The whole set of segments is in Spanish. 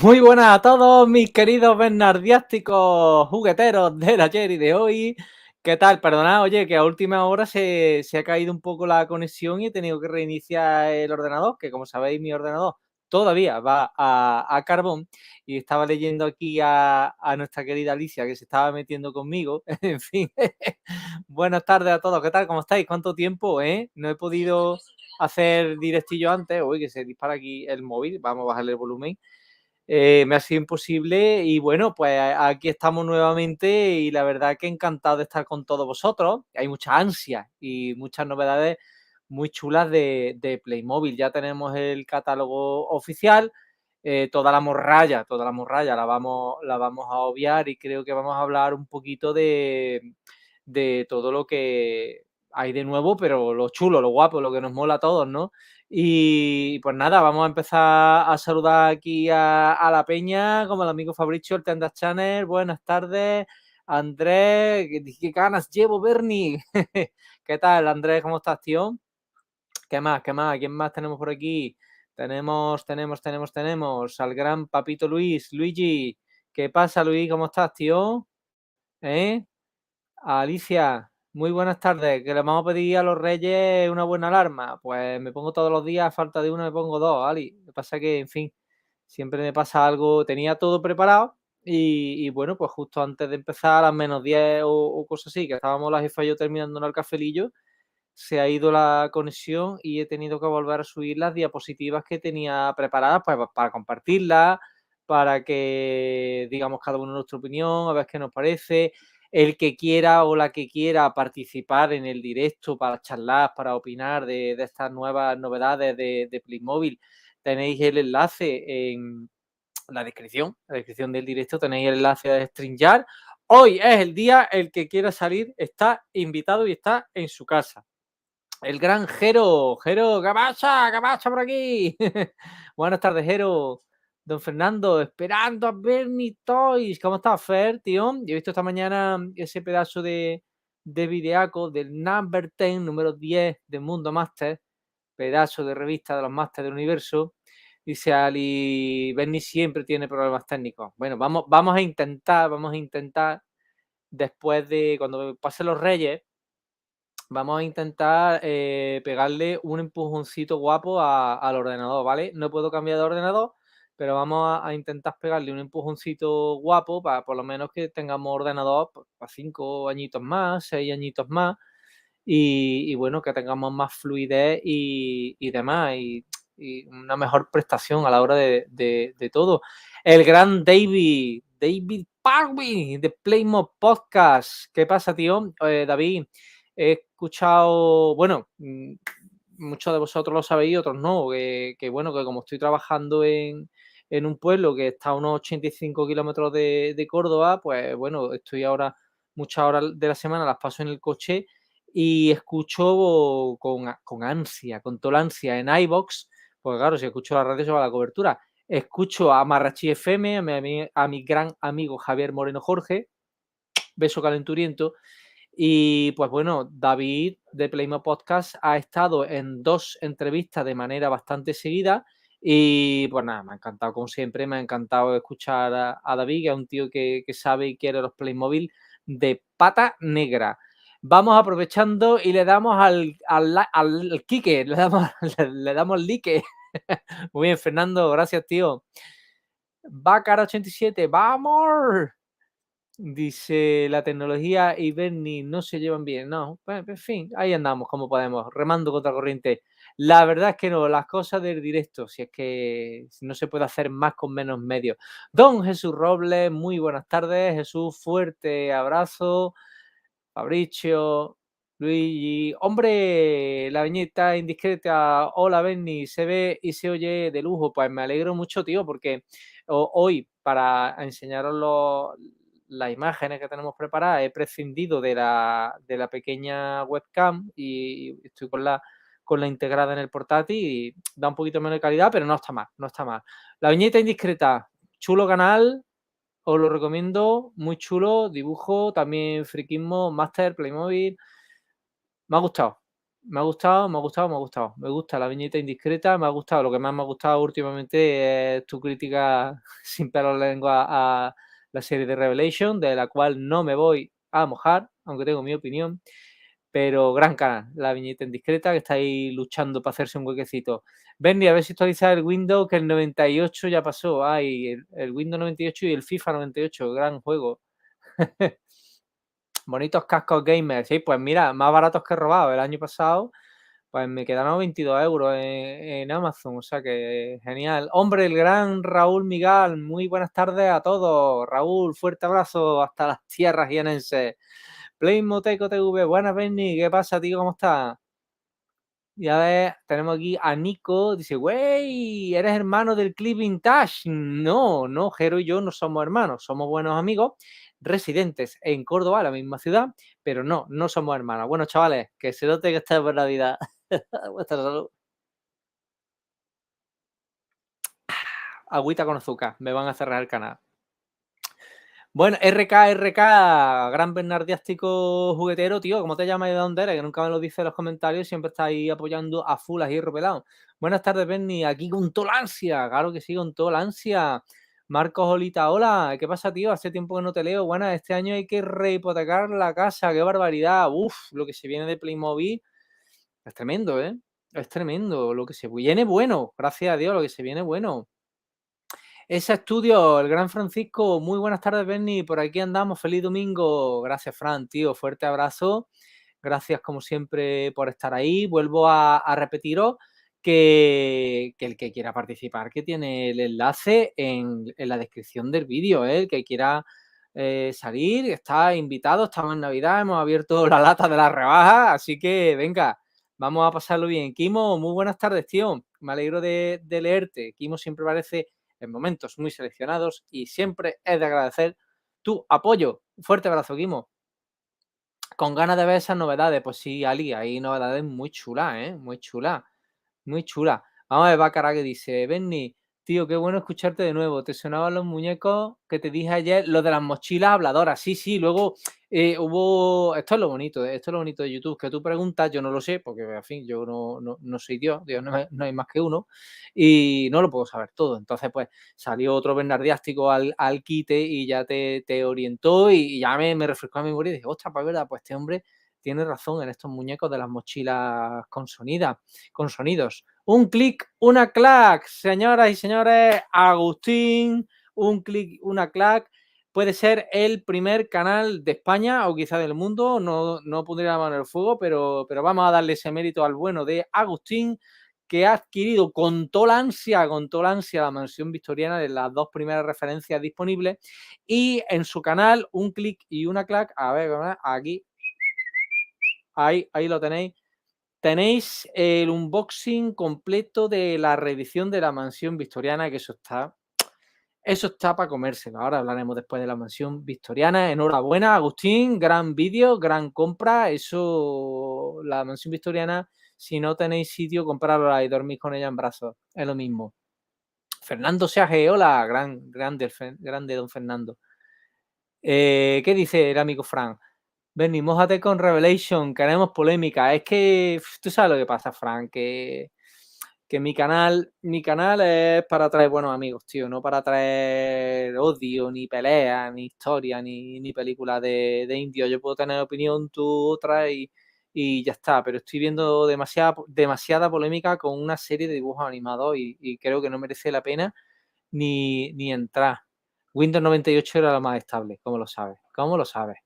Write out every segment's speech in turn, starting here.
Muy buenas a todos mis queridos bernardiásticos jugueteros del ayer y de hoy. ¿Qué tal? Perdonad, oye, que a última hora se ha caído un poco la conexión y he tenido que reiniciar el ordenador, que como sabéis mi ordenador todavía va a carbón y estaba leyendo aquí a nuestra querida Alicia que se estaba metiendo conmigo. En fin, buenas tardes a todos. ¿Qué tal? ¿Cómo estáis? ¿Cuánto tiempo, eh? No he podido hacer directillo antes. Uy, que se dispara aquí el móvil. Vamos a bajarle el volumen. Me ha sido imposible y bueno, pues aquí estamos nuevamente y la verdad que encantado de estar con todos vosotros. Hay mucha ansia y muchas novedades muy chulas de Playmobil. Ya tenemos el catálogo oficial, toda la morralla la vamos a obviar y creo que vamos a hablar un poquito de todo lo que hay de nuevo, pero lo chulo, lo guapo, lo que nos mola a todos, ¿no? Y pues nada, vamos a empezar a saludar aquí a la peña, como el amigo Fabricio, el Tendas Channel. Buenas tardes, Andrés. ¿Qué ganas llevo, Bernie? ¿Qué tal, Andrés? ¿Cómo estás, tío? ¿Qué más? ¿Qué más? ¿Quién más tenemos por aquí? Tenemos al gran Papito Luis, Luigi. ¿Qué pasa, Luis? ¿Cómo estás, tío? ¿Eh? Alicia, muy buenas tardes. Que le vamos a pedir a los Reyes una buena alarma. Pues me pongo todos los días, a falta de una me pongo dos, Ali. Lo que pasa es que, en fin, siempre me pasa algo. Tenía todo preparado y bueno, pues justo antes de empezar, a las -10 o cosas así, que estábamos la jefa y yo terminando en el cafelillo, se ha ido la conexión y he tenido que volver a subir las diapositivas que tenía preparadas pues, para compartirlas, para que digamos cada uno nuestra opinión, a ver qué nos parece. El que quiera o la que quiera participar en el directo para charlar, para opinar de estas nuevas novedades de Playmobil, tenéis el enlace en la descripción del directo tenéis el enlace de StreamYard. Hoy es el día, el que quiera salir está invitado y está en su casa. El gran Jero, Jero, ¿qué pasa por aquí? Buenas tardes, Jero. Don Fernando, esperando a ver mi Toys. ¿Cómo estás, Fer, tío? Yo he visto esta mañana ese pedazo de videaco del Number 10, número 10 de Mundo Master, pedazo de revista de los Masters del Universo. Dice Ali, Bernie siempre tiene problemas técnicos. Bueno, vamos a intentar, después de cuando pasen los Reyes, vamos a intentar pegarle un empujoncito guapo al ordenador, ¿vale? No puedo cambiar de ordenador, pero vamos a intentar pegarle un empujoncito guapo para por lo menos que tengamos ordenador para 5 añitos más, 6 añitos más y bueno, que tengamos más fluidez y demás y una mejor prestación a la hora de todo. El gran David Parby de Playmo Podcast. ¿Qué pasa, tío? David, he escuchado, bueno, muchos de vosotros lo sabéis, otros no, que bueno, que como estoy trabajando en un pueblo que está a unos 85 kilómetros de Córdoba, pues bueno, estoy ahora muchas horas de la semana las paso en el coche y escucho con ansia, con toda la ansia en iVoox, porque claro, si escucho la radio se va la cobertura. Escucho a Marrachi FM, a mi gran amigo Javier Moreno Jorge, beso calenturiento, y pues bueno, David de Playmo Podcast ha estado en 2 entrevistas de manera bastante seguida y pues nada, me ha encantado como siempre, me ha encantado escuchar a David, que es un tío que sabe y quiere los Playmobil de pata negra. Vamos aprovechando y le damos al Quique, le damos like. Muy bien, Fernando, gracias, tío. Bácara87, ¡vamos! Dice, la tecnología y Bernie no se llevan bien. No, pues, en fin, ahí andamos como podemos, remando contra corriente. La verdad es que no, las cosas del directo, si es que no se puede hacer más con menos medios. Don Jesús Robles, muy buenas tardes. Jesús, fuerte abrazo. Fabricio, Luigi. Hombre, la viñeta indiscreta. Hola, Bernie, se ve y se oye de lujo. Pues me alegro mucho, tío, porque hoy, para enseñaros las imágenes que tenemos preparadas, he prescindido de la pequeña webcam y estoy con la integrada en el portátil y da un poquito menos de calidad, pero no está mal, no está mal. La viñeta indiscreta, chulo canal, os lo recomiendo, muy chulo, dibujo, también friquismo, Master, Playmobil. Me ha gustado. Me ha gustado, me ha gustado, me ha gustado. Me gusta la viñeta indiscreta, me ha gustado. Lo que más me ha gustado últimamente es tu crítica sin pelos en la lengua a la serie de Revelation, de la cual no me voy a mojar, aunque tengo mi opinión. Pero gran canal, la viñeta indiscreta, que está ahí luchando para hacerse un huequecito. Bernie, a ver si actualiza el Windows, que el 98 ya pasó. Ay, el Windows 98 y el FIFA 98, gran juego. Bonitos cascos gamers, sí, pues mira, más baratos que he robado el año pasado, pues me quedaron 22 euros en Amazon, o sea que genial. Hombre, el gran Raúl Migal, muy buenas tardes a todos. Raúl, fuerte abrazo hasta las tierras jienenses. Playmoteco TV, buenas Bernie, ¿qué pasa, tío? ¿Cómo estás? Ya ves, tenemos aquí a Nico, dice, güey, ¿eres hermano del Clip Vintage? No, no, Jero y yo no somos hermanos, somos buenos amigos, residentes en Córdoba, la misma ciudad, pero no, no somos hermanos. Bueno, chavales, que se note que está por la vida. Vuestra salud. Agüita con azúcar, me van a cerrar el canal. Bueno, RK, gran bernardiástico juguetero, tío, ¿cómo te llamas y de dónde eres? Que nunca me lo dice en los comentarios, siempre está ahí apoyando a full a Hierro Pelado. Buenas tardes, Bernie, aquí con toda la ansia, claro que sí, con toda la ansia. Marcos Olita, hola, ¿qué pasa, tío? Hace tiempo que no te leo. Bueno, este año hay que rehipotecar la casa, qué barbaridad. Uf, lo que se viene de Playmobil es tremendo, ¿eh? Es tremendo, lo que se viene bueno, gracias a Dios, lo que se viene bueno. Ese estudio, el gran Francisco, muy buenas tardes, Bernie, por aquí andamos, feliz domingo. Gracias, Fran, tío, fuerte abrazo. Gracias, como siempre, por estar ahí. Vuelvo a repetiros que el que quiera participar, que tiene el enlace en la descripción del vídeo, ¿eh? El que quiera salir, está invitado, estamos en Navidad, hemos abierto la lata de las rebajas, así que venga, vamos a pasarlo bien. Kimo, muy buenas tardes, tío. Me alegro de leerte. Kimo siempre parece en momentos muy seleccionados y siempre es de agradecer tu apoyo. Un fuerte abrazo, Kimo. Con ganas de ver esas novedades, pues sí, Ali, hay novedades muy chulas, ¿eh? Muy chulas, muy chulas. Vamos a ver, Bacara que dice, Benny, tío, qué bueno escucharte de nuevo. Te sonaban los muñecos que te dije ayer, los de las mochilas habladoras. Sí, sí, luego hubo, esto es lo bonito, esto es lo bonito de YouTube, que tú preguntas, yo no lo sé, porque en fin, yo no soy Dios, Dios no hay más que uno, y no lo puedo saber todo. Entonces, pues salió otro bernardiástico al quite y ya te orientó y ya me refrescó la memoria y dije, ostras, pues verdad, pues este hombre tiene razón en estos muñecos de las mochilas con sonidos. Un clic, una clac, señoras y señores, Agustín, un clic, una clac. Puede ser el primer canal de España o quizá del mundo, no pondría la mano en el fuego, pero vamos a darle ese mérito al bueno de Agustín, que ha adquirido con toda la ansia la mansión victoriana de las dos primeras referencias disponibles y en su canal un clic y una clac, a ver, aquí, ahí lo tenéis. Tenéis el unboxing completo de la reedición de la mansión victoriana, que eso está para comérselo. Ahora hablaremos después de la mansión victoriana. Enhorabuena, Agustín, gran vídeo, gran compra. Eso, la mansión victoriana, si no tenéis sitio, comprarla y dormir con ella en brazos. Es lo mismo. Fernando Seaje, hola, grande don Fernando. ¿Qué dice el amigo Fran? Benny, mójate con Revelation, queremos polémica. Es que tú sabes lo que pasa, Fran, que mi canal es para traer buenos amigos, tío, no para traer odio, ni peleas, ni historia, ni películas de indios. Yo puedo tener opinión, tú otra y ya está, pero estoy viendo demasiada polémica con una serie de dibujos animados y creo que no merece la pena ni entrar. Windows 98 era lo más estable, ¿cómo lo sabes? ¿Cómo lo sabes?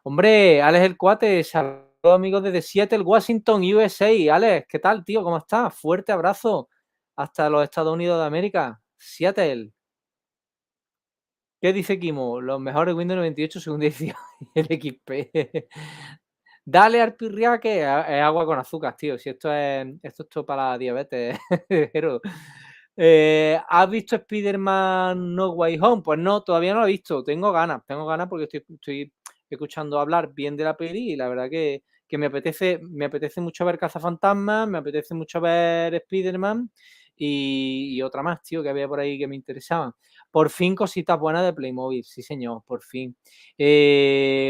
Hombre, Alex el Cuate, saludos amigos desde Seattle, Washington, USA. Alex, ¿qué tal, tío? ¿Cómo estás? Fuerte abrazo hasta los Estados Unidos de América. Seattle. ¿Qué dice Kimo? Los mejores Windows 98 según edición y el XP. Dale al pirriaque, es agua con azúcar, tío. Si esto es todo para la diabetes. Pero, ¿has visto Spider-Man No Way Home? Pues no, todavía no lo he visto. Tengo ganas porque estoy escuchando hablar bien de la peli y la verdad que me apetece mucho ver Cazafantasmas, me apetece mucho ver Spider-Man y otra más, tío, que había por ahí que me interesaban. Por fin cositas buenas de Playmobil, sí señor, por fin.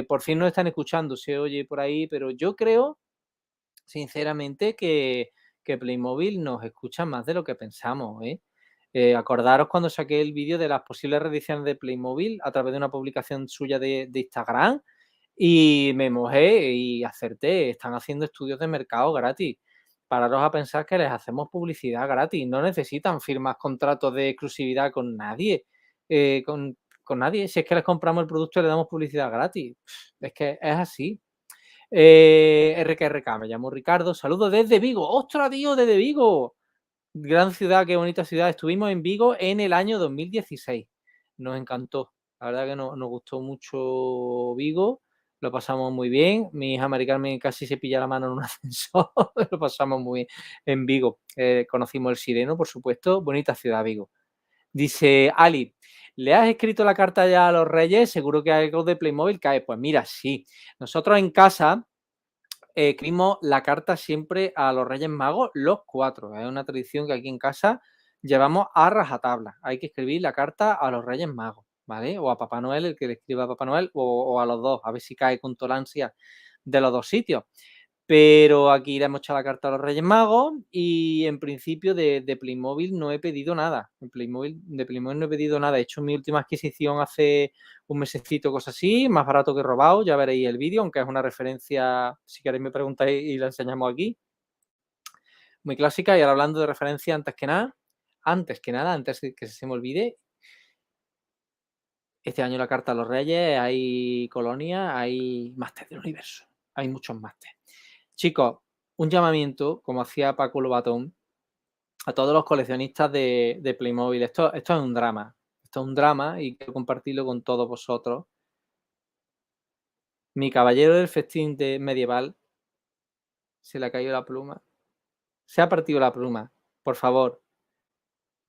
Por fin nos están escuchando, se oye por ahí, pero yo creo sinceramente que Playmobil nos escucha más de lo que pensamos, ¿eh? Acordaros cuando saqué el vídeo de las posibles reediciones de Playmobil a través de una publicación suya de Instagram y me mojé y acerté. Están haciendo estudios de mercado gratis. Pararos a pensar que les hacemos publicidad gratis. No necesitan firmar contratos de exclusividad con nadie. Con nadie. Si es que les compramos el producto y le damos publicidad gratis. Es que es así. RKRK, me llamo Ricardo. Saludos desde Vigo. ¡Ostras, tío, desde Vigo! Gran ciudad, qué bonita ciudad. Estuvimos en Vigo en el año 2016. Nos encantó. La verdad que nos gustó mucho Vigo. Lo pasamos muy bien. Mi hija Mari Carmen casi se pilla la mano en un ascensor. Lo pasamos muy bien en Vigo. Conocimos el Sireno, por supuesto. Bonita ciudad, Vigo. Dice Ali, ¿le has escrito la carta ya a los Reyes? Seguro que algo de Playmobil cae. Pues mira, sí. Nosotros en casa escribimos la carta siempre a los Reyes Magos, los 4. Es una tradición que aquí en casa llevamos a rajatabla. Hay que escribir la carta a los Reyes Magos, ¿vale? O a Papá Noel, el que le escriba a Papá Noel, o a los dos, a ver si cae con tolerancia de los dos sitios. Pero aquí le hemos echado la carta a los Reyes Magos y en principio de Playmobil no he pedido nada. De Playmobil no he pedido nada. He hecho mi última adquisición hace un mesecito, cosas así, más barato que robado. Ya veréis el vídeo, aunque es una referencia, si queréis me preguntáis y la enseñamos aquí. Muy clásica. Y ahora hablando de referencia, antes de que se me olvide, este año la carta a los Reyes, hay colonia, hay máster del universo. Hay muchos másteres. Chicos, un llamamiento, como hacía Paco Lobatón, a todos los coleccionistas de Playmobil. Esto es un drama. Esto es un drama y quiero compartirlo con todos vosotros. Mi caballero del festín de medieval se le ha caído la pluma. Se ha partido la pluma. Por favor,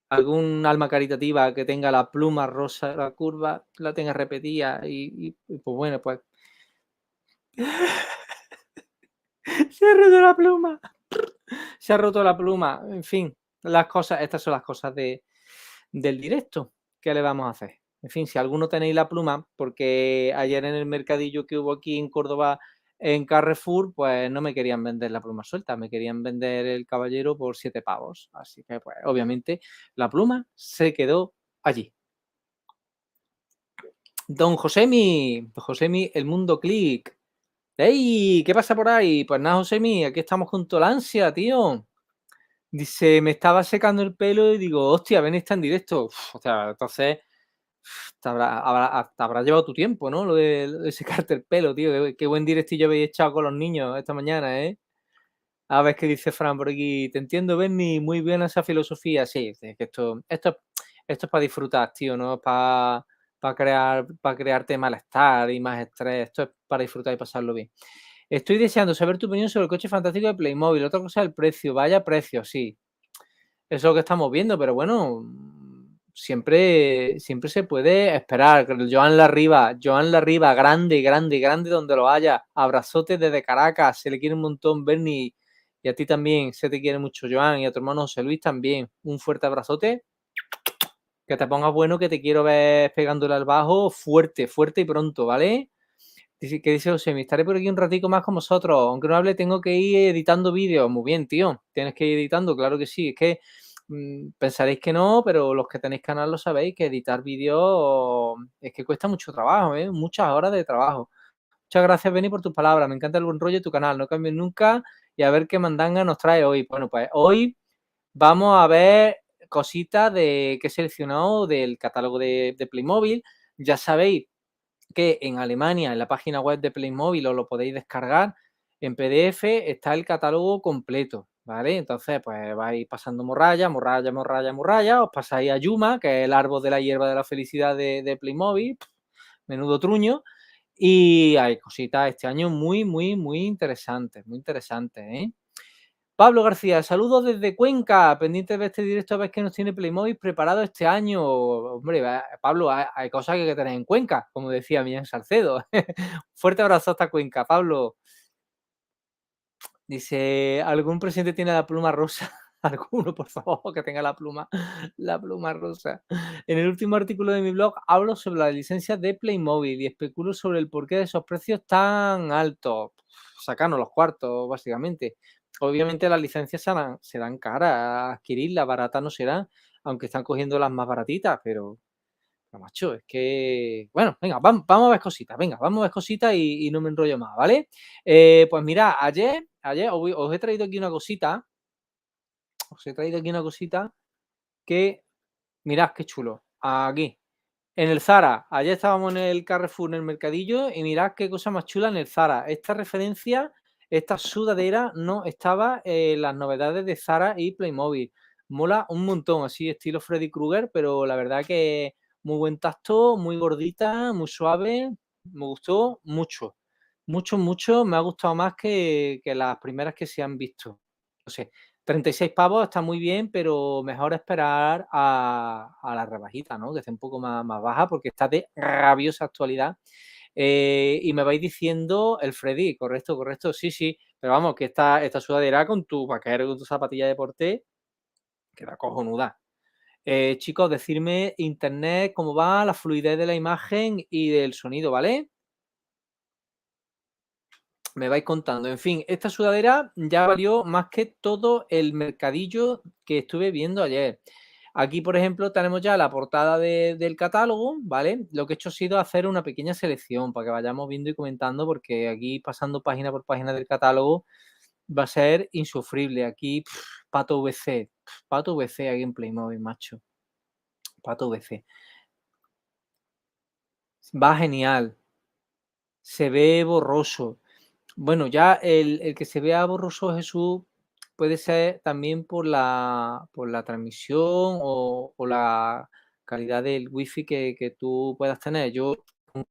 algún alma caritativa que tenga la pluma rosa, la curva, la tenga repetida y pues bueno, pues se ha roto la pluma. Se ha roto la pluma. En fin, estas son las cosas del directo. ¿Qué le vamos a hacer? En fin, si alguno tenéis la pluma, porque ayer en el mercadillo que hubo aquí en Córdoba, en Carrefour, pues no me querían vender la pluma suelta, me querían vender el caballero por 7 pavos. Así que, pues, obviamente, la pluma se quedó allí. Don Josemi, el mundo click. ¡Ey! ¿Qué pasa por ahí? Pues nada, Josemi, aquí estamos junto a la ansia, tío. Dice, me estaba secando el pelo y digo, hostia, ven, está en directo. O sea, entonces te habrá llevado tu tiempo, ¿no? Lo de secarte el pelo, tío. Qué buen directillo habéis echado con los niños esta mañana, ¿eh? A ver qué dice Fran por aquí. Te entiendo, Bernie, muy bien esa filosofía. Sí, es que esto es para disfrutar, tío, no para crearte malestar y más estrés. Esto es para disfrutar y pasarlo bien. Estoy deseando saber tu opinión sobre el coche fantástico de Playmobil. Otra cosa es el precio. Vaya precio, sí. Eso es lo que estamos viendo, pero bueno, siempre se puede esperar. Joan Larriba, grande, grande, grande donde lo haya. Abrazote desde Caracas, se le quiere un montón, Bernie. Y a ti también, se te quiere mucho, Joan, y a tu hermano José Luis también. Un fuerte abrazote. Que te pongas bueno, que te quiero ver pegándole al bajo fuerte, fuerte y pronto, ¿vale? ¿Qué dice José? Me estaré por aquí un ratico más con vosotros. Aunque no hable, tengo que ir editando vídeos. Muy bien, tío. Tienes que ir editando, claro que sí. Es que pensaréis que no, pero los que tenéis canal lo sabéis, que editar vídeos es que cuesta mucho trabajo, ¿eh? Muchas horas de trabajo. Muchas gracias, Benny, por tus palabras. Me encanta el buen rollo de tu canal. No cambies nunca y a ver qué mandanga nos trae hoy. Bueno, pues hoy vamos a ver cositas que he seleccionado del catálogo de Playmobil. Ya sabéis que en Alemania, en la página web de Playmobil, os lo podéis descargar en PDF, está el catálogo completo, ¿vale? Entonces, pues vais pasando morralla, morralla, morralla, morralla, os pasáis a Yuma, que es el árbol de la hierba de la felicidad de Playmobil, menudo truño, y hay cositas este año muy, muy, muy interesantes, ¿eh? Pablo García, saludos desde Cuenca, pendiente de este directo a ver qué nos tiene Playmobil preparado este año. Hombre, Pablo, hay cosas que hay que tener en Cuenca, como decía Millán Salcedo. Fuerte abrazo hasta Cuenca, Pablo. Dice, ¿algún presidente tiene la pluma rosa? alguno, por favor, que tenga la pluma rosa. En el último artículo de mi blog hablo sobre las licencias de Playmobil y especulo sobre el porqué de esos precios tan altos. Sacarnos los cuartos, básicamente. Obviamente las licencias serán caras, adquirirlas, baratas no serán, aunque están cogiendo las más baratitas, pero macho, es que... Bueno, venga, vamos a ver cositas, venga, vamos a ver cositas y no me enrollo más, ¿vale? Pues mira, ayer os he traído aquí una cosita, que, mirad qué chulo, aquí, en el Zara. Ayer estábamos en el Carrefour, en el mercadillo, y mirad qué cosa más chula en el Zara. Esta referencia, esta sudadera no estaba en las novedades de Zara y Playmobil. Mola un montón, así estilo Freddy Krueger, pero la verdad que muy buen tacto, muy gordita, muy suave. Me gustó mucho, mucho, mucho. Me ha gustado más que las primeras que se han visto. No sé, 36 pavos está muy bien, pero mejor esperar a la rebajita, ¿no? Que esté un poco más baja porque está de rabiosa actualidad. Y me vais diciendo el Freddy, correcto, correcto, sí, sí, pero vamos, que esta sudadera con tu vaquero, con tu zapatilla de porté, queda cojonuda. Chicos, decirme internet, cómo va, la fluidez de la imagen y del sonido, ¿vale? Me vais contando. En fin, esta sudadera ya valió más que todo el mercadillo que estuve viendo ayer. Aquí, por ejemplo, tenemos ya la portada del catálogo, ¿vale? Lo que he hecho ha sido hacer una pequeña selección para que vayamos viendo y comentando, porque aquí pasando página por página del catálogo va a ser insufrible. Aquí, Pato VC, Pato VC aquí en Playmobil, macho. Pato VC. Va genial. Se ve borroso. Bueno, ya el que se vea borroso Jesús puede ser también por la transmisión o la calidad del wifi que tú puedas tener. Yo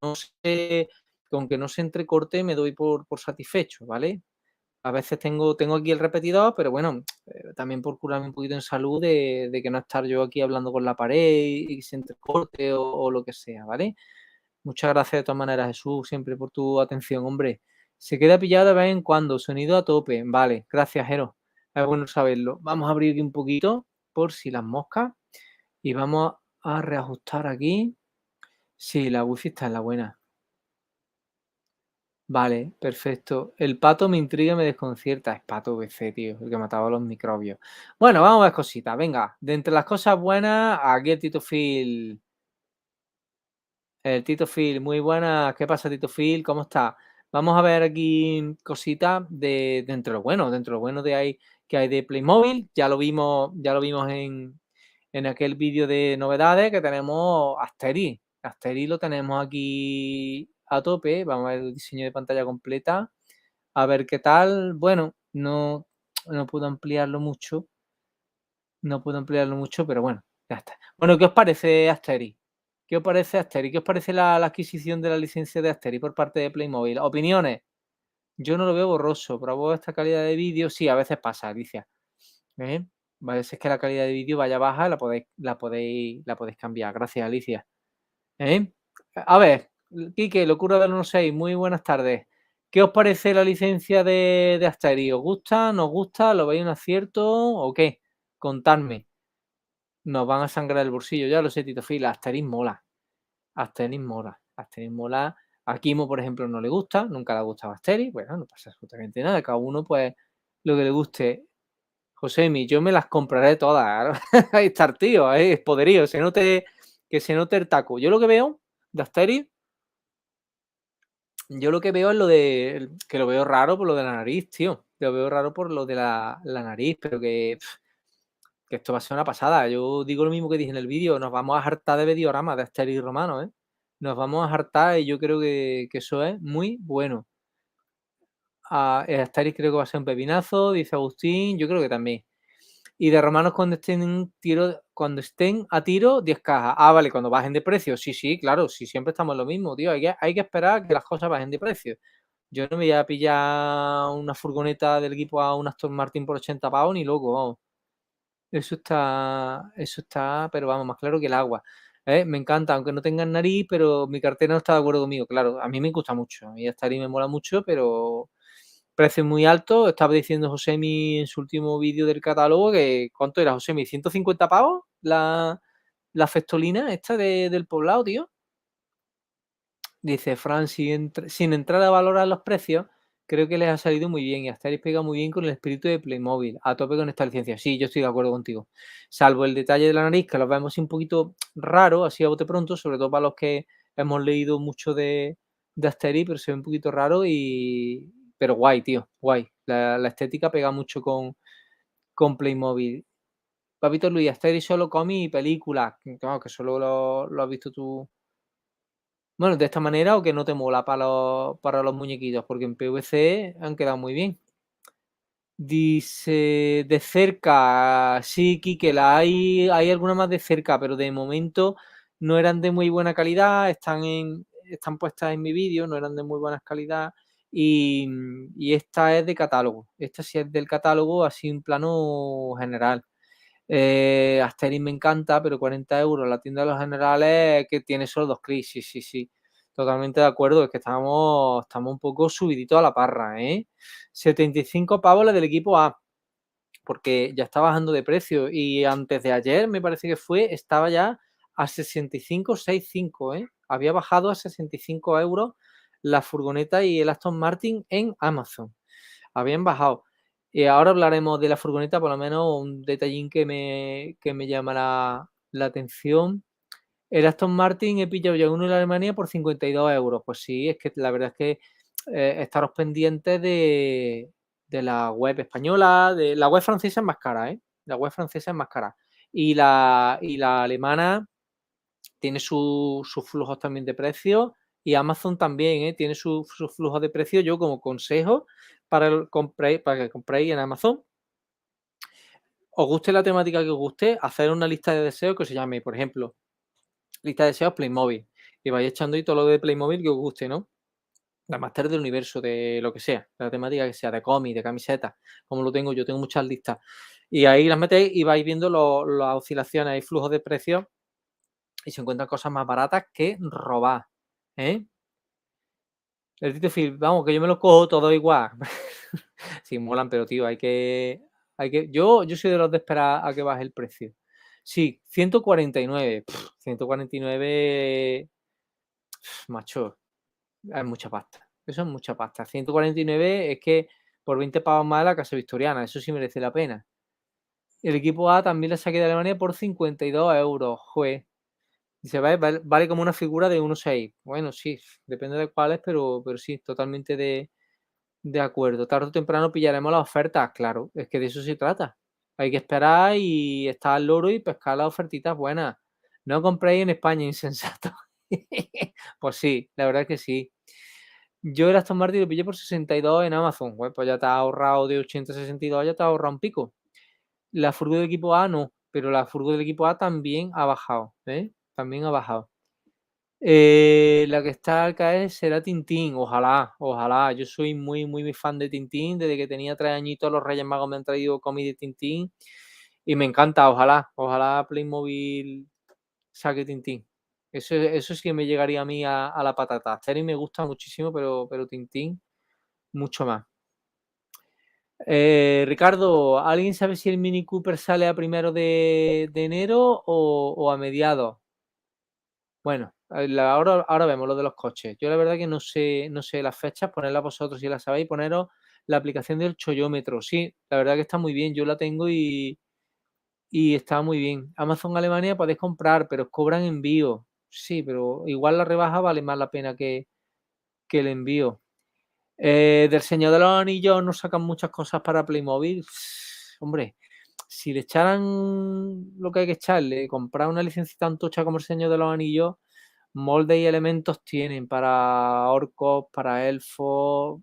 no sé, con que no se entrecorte me doy por satisfecho, ¿vale? A veces tengo aquí el repetidor, pero bueno, también por curarme un poquito en salud de que no estar yo aquí hablando con la pared y se entrecorte o lo que sea, ¿vale? Muchas gracias de todas maneras, Jesús, siempre por tu atención, hombre. Se queda pillado de vez en cuando, sonido a tope. Vale, gracias, Jero. Es bueno saberlo. Vamos a abrir aquí un poquito por si las moscas y vamos a reajustar aquí. Sí, la wifi está en la buena. Vale, perfecto. El pato me intriga y me desconcierta. Es pato BC, tío, el que mataba a los microbios. Bueno, vamos a ver cositas. Venga, de entre las cosas buenas, aquí el Tito Phil. El Tito Phil, muy buenas. ¿Qué pasa, Tito Phil? ¿Cómo está? Vamos a ver aquí cositas de entre lo bueno, dentro de lo bueno que hay de Playmobil. Ya lo vimos en aquel vídeo de novedades que tenemos Asterix. Asterix lo tenemos aquí a tope. Vamos a ver el diseño de pantalla completa. A ver qué tal. Bueno, no puedo ampliarlo mucho. No puedo ampliarlo mucho, pero bueno, ya está. Bueno, ¿qué os parece Asterix? ¿Qué os parece Asterix? ¿Qué os parece la adquisición de la licencia de Asterix por parte de Playmobil? Opiniones. Yo no lo veo borroso, pero vos esta calidad de vídeo, sí, a veces pasa, Alicia. ¿Eh? A veces que la calidad de vídeo vaya baja, la podéis cambiar. Gracias, Alicia. ¿Eh? A ver, Quique, Locura del 16, muy buenas tardes. ¿Qué os parece la licencia de Asterix? ¿Os gusta? ¿No os gusta? ¿Lo veis un acierto o qué? Contadme. Nos van a sangrar el bolsillo, ya lo sé, Tito Phil. Asterix mola. Asterix mola. Asterix mola. A Kimo, por ejemplo, no le gusta, nunca le ha gustado Asterix. Bueno, no pasa absolutamente nada. Cada uno, pues, lo que le guste. Josemi, yo me las compraré todas. Ahí está el tío, es poderío. Que se note el taco. Yo lo que veo de Asterix, yo lo que veo es que lo veo raro por lo de la nariz, tío. Lo veo raro por lo de la nariz, pero que esto va a ser una pasada. Yo digo lo mismo que dije en el vídeo, nos vamos a hartar de videoramas de Asterix Romano, ¿eh? Nos vamos a hartar y yo creo que eso es muy bueno. Asterix creo que va a ser un pepinazo, dice Agustín, yo creo que también. Y de romanos cuando estén a tiro, 10 cajas. Ah, vale, cuando bajen de precio. Sí, sí, claro, sí, siempre estamos en lo mismo, tío. Hay que esperar a que las cosas bajen de precio. Yo no me voy a pillar una furgoneta del equipo a un Aston Martin por 80 pavos ni loco, vamos. Eso está, pero vamos, más claro que el agua. Me encanta, aunque no tengan nariz, pero mi cartera no está de acuerdo conmigo. Claro, a mí me gusta mucho. A mí Asterix me mola mucho, pero precios muy altos. Estaba diciendo Josemi en su último vídeo del catálogo que, ¿cuánto era, Josemi? ¿150 pavos la festolina esta del Poblado, tío? Dice Fran, sin entrar a valorar los precios, creo que les ha salido muy bien y Asterix pega muy bien con el espíritu de Playmobil, a tope con esta licencia. Sí, yo estoy de acuerdo contigo. Salvo el detalle de la nariz, que lo vemos así un poquito raro, así a bote pronto, sobre todo para los que hemos leído mucho de Asterix, pero se ve un poquito raro y... Pero guay, tío, guay. La estética pega mucho con Playmobil. Papito Luis, Asterix solo cómic y películas. Claro, que solo lo has visto tú. Bueno, de esta manera o que no te mola para los muñequitos, porque en PVC han quedado muy bien. Dice, de cerca, sí, Quique, hay algunas más de cerca, pero de momento no eran de muy buena calidad, están puestas en mi vídeo, no eran de muy buena calidad y esta es de catálogo. Esta sí es del catálogo, así en plano general. Asterix me encanta, pero 40 euros la tienda de los generales que tiene solo 2 clics. Sí, sí, sí. Totalmente de acuerdo. Es que estamos un poco subiditos a la parra, ¿eh? 75 pavos la del equipo A, porque ya está bajando de precio. Y antes de ayer, me parece que estaba ya a 65,65, ¿eh? Había bajado a 65 euros la furgoneta y el Aston Martin en Amazon. Habían bajado. Ahora hablaremos de la furgoneta, por lo menos un detallín que me llama la atención. El Aston Martin he pillado ya uno en Alemania por 52 euros. Pues sí, es que la verdad es que estaros pendientes de la web española, de la web francesa es más cara, ¿eh? La web francesa es más cara. Y la alemana tiene sus flujos también de precios y Amazon también, tiene sus flujos de precios. Yo como consejo para que compréis en Amazon, os guste la temática que os guste, hacer una lista de deseos que se llame, por ejemplo, lista de deseos Playmobil y vais echando ahí todo lo de Playmobil que os guste, ¿no? La Master del universo, de lo que sea, de la temática que sea, de cómic, de camiseta, como lo tengo yo, tengo muchas listas. Y ahí las metéis y vais viendo las oscilaciones y flujos de precios y se encuentran cosas más baratas que robar, ¿eh? El Tito Phil, vamos, que yo me lo cojo todo igual. Sí, molan, pero tío, yo soy de los de esperar a que baje el precio. Sí, 149, 149, macho, es mucha pasta. Eso es mucha pasta. 149 es que por 20 pavos más la casa victoriana, eso sí merece la pena. El equipo A también la saqué de Alemania por 52 euros, jue. Dice, vale como una figura de 1,6. Bueno, sí, depende de cuáles, pero sí, totalmente de acuerdo. Tarde o temprano pillaremos las ofertas, claro, es que de eso se trata. Hay que esperar y estar al loro y pescar las ofertitas buenas. No compréis en España, insensato. Pues sí, la verdad es que sí. Yo el Aston Martin lo pillé por 62 en Amazon. Pues ya te has ahorrado de 80 a 62, ya te has ahorrado un pico. La furgo del equipo A no, pero la furgo del equipo A también ha bajado, ¿eh? También ha bajado. La que está al caer será Tintín, ojalá, ojalá. Yo soy muy, muy, muy fan de Tintín. Desde que tenía 3 añitos, los Reyes Magos me han traído cómic de Tintín y me encanta, ojalá, ojalá Playmobil saque Tintín. Eso sí que me llegaría a mí a la patata. Asterix me gusta muchísimo, pero Tintín mucho más. Ricardo, ¿alguien sabe si el Mini Cooper sale a primero de enero o a mediados? Bueno, ahora vemos lo de los coches. Yo la verdad que no sé las fechas, ponedlas vosotros si las sabéis, poneros la aplicación del chollómetro. Sí, la verdad que está muy bien, yo la tengo y está muy bien. Amazon Alemania podéis comprar, pero os cobran envío. Sí, pero igual la rebaja vale más la pena que el envío. Del Señor de los Anillos no sacan muchas cosas para Playmobil. Hombre, si le echaran lo que hay que echarle, comprar una licencia tan tocha como el Señor de los Anillos, moldes y elementos tienen para orcos, para elfos,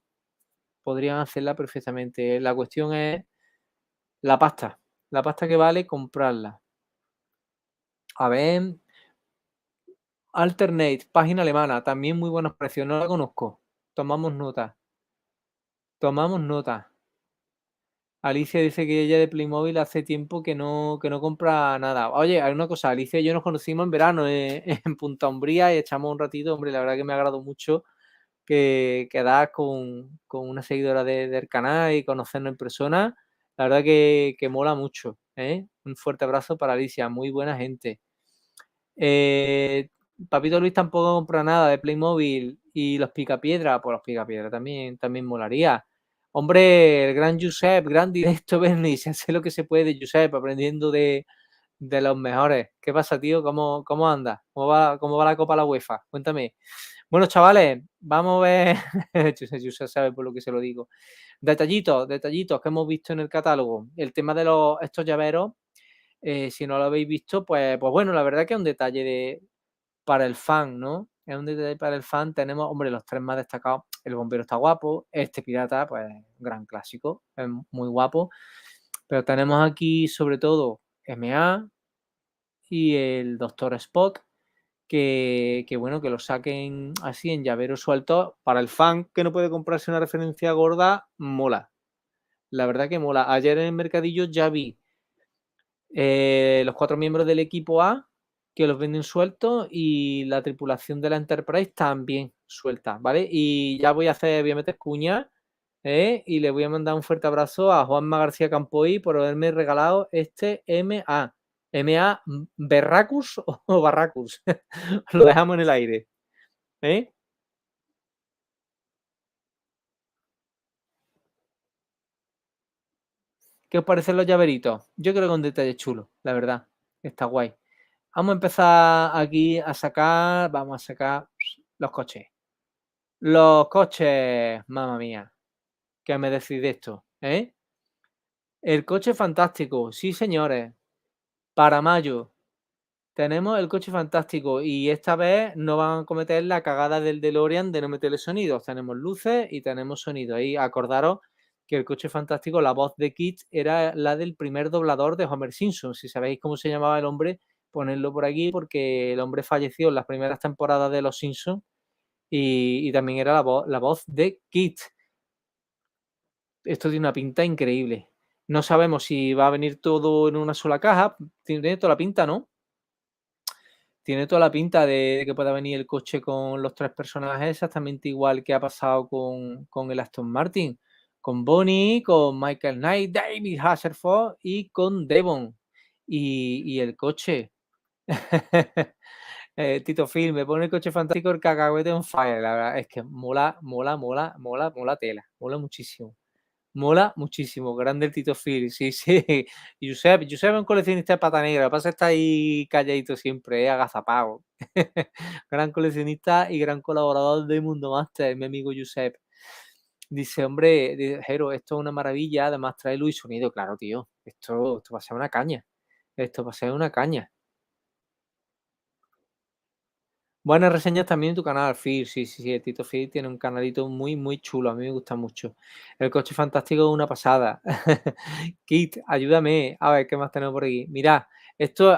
podrían hacerla perfectamente. La cuestión es la pasta que vale comprarla. A ver, Alternate, página alemana, también muy buenos precios, no la conozco. Tomamos nota, tomamos nota. Alicia dice que ella de Playmobil hace tiempo que no compra nada. Oye, hay una cosa, Alicia y yo nos conocimos en verano en Punta Umbría y echamos un ratito, hombre, la verdad que me agradó mucho quedar con una seguidora del canal y conocernos en persona. La verdad que mola mucho, ¿eh? Un fuerte abrazo para Alicia, muy buena gente. Eh, Papito Luis tampoco compra nada de Playmobil y los Picapiedra, pues los Picapiedra también molaría. Hombre, el gran Josep, gran directo, Bernie, se hace lo que se puede de Josep, aprendiendo de los mejores. ¿Qué pasa, tío? ¿Cómo andas? ¿Cómo va la Copa de la UEFA? Cuéntame. Bueno, chavales, vamos a ver. Josep sabe por lo que se lo digo. Detallitos que hemos visto en el catálogo. El tema de estos llaveros, si no lo habéis visto, pues bueno, la verdad que es un detalle para el fan, ¿no? Es un detalle para el fan. Tenemos, hombre, los tres más destacados. El bombero está guapo. Este pirata, pues, un gran clásico. Es muy guapo. Pero tenemos aquí, sobre todo, MA y el Doctor Spock. Que bueno, que lo saquen así en llavero suelto. Para el fan que no puede comprarse una referencia gorda, mola. La verdad que mola. Ayer en el mercadillo ya vi los 4 miembros del equipo A que los venden sueltos y la tripulación de la Enterprise también suelta, ¿vale? Y ya voy a meter cuña, y le voy a mandar un fuerte abrazo a Juanma García Campoy por haberme regalado este MA. MA Berracus o Barracus. Lo dejamos en el aire, ¿eh? ¿Qué os parecen los llaveritos? Yo creo que es un detalle chulo, la verdad. Está guay. Vamos a empezar aquí vamos a sacar los coches. Los coches, mamma mía, que me decís de esto, ¿eh? El coche fantástico, sí señores, para mayo tenemos el coche fantástico y esta vez no van a cometer la cagada del DeLorean de no meterle sonidos. Tenemos luces y tenemos sonido. Ahí acordaros que el coche fantástico, la voz de Kit era la del primer doblador de Homer Simpson. Si sabéis cómo se llamaba el hombre, ponedlo por aquí porque el hombre falleció en las primeras temporadas de Los Simpsons y también era la voz de Kit. Esto tiene una pinta increíble. No sabemos si va a venir todo en una sola caja. Tiene toda la pinta, ¿no? Tiene toda la pinta de que pueda venir el coche con los 3 personajes exactamente igual que ha pasado con el Aston Martin, con Bonnie, con Michael Knight, David Hasselhoff y con Devon. Y el coche. Tito Phil, me pone el coche fantástico, el cacahuete on fire. La verdad es que mola tela, mola muchísimo. Mola muchísimo, grande el Tito Phil, sí, sí. Y Josep es un coleccionista de pata negra, lo que pasa es que está ahí calladito siempre, agazapado. Gran coleccionista y gran colaborador de Mundo Master, mi amigo Josep. Dice, hombre, Jero, esto es una maravilla, además trae luz y sonido. Claro, tío, esto va a ser una caña. Esto va a ser una caña. Buenas reseñas también en tu canal, Phil. Sí, sí, sí. El Tito Phil tiene un canalito muy chulo. A mí me gusta mucho. El coche fantástico es una pasada. Kit, ayúdame. A ver, ¿qué más tenemos por aquí? Mirad,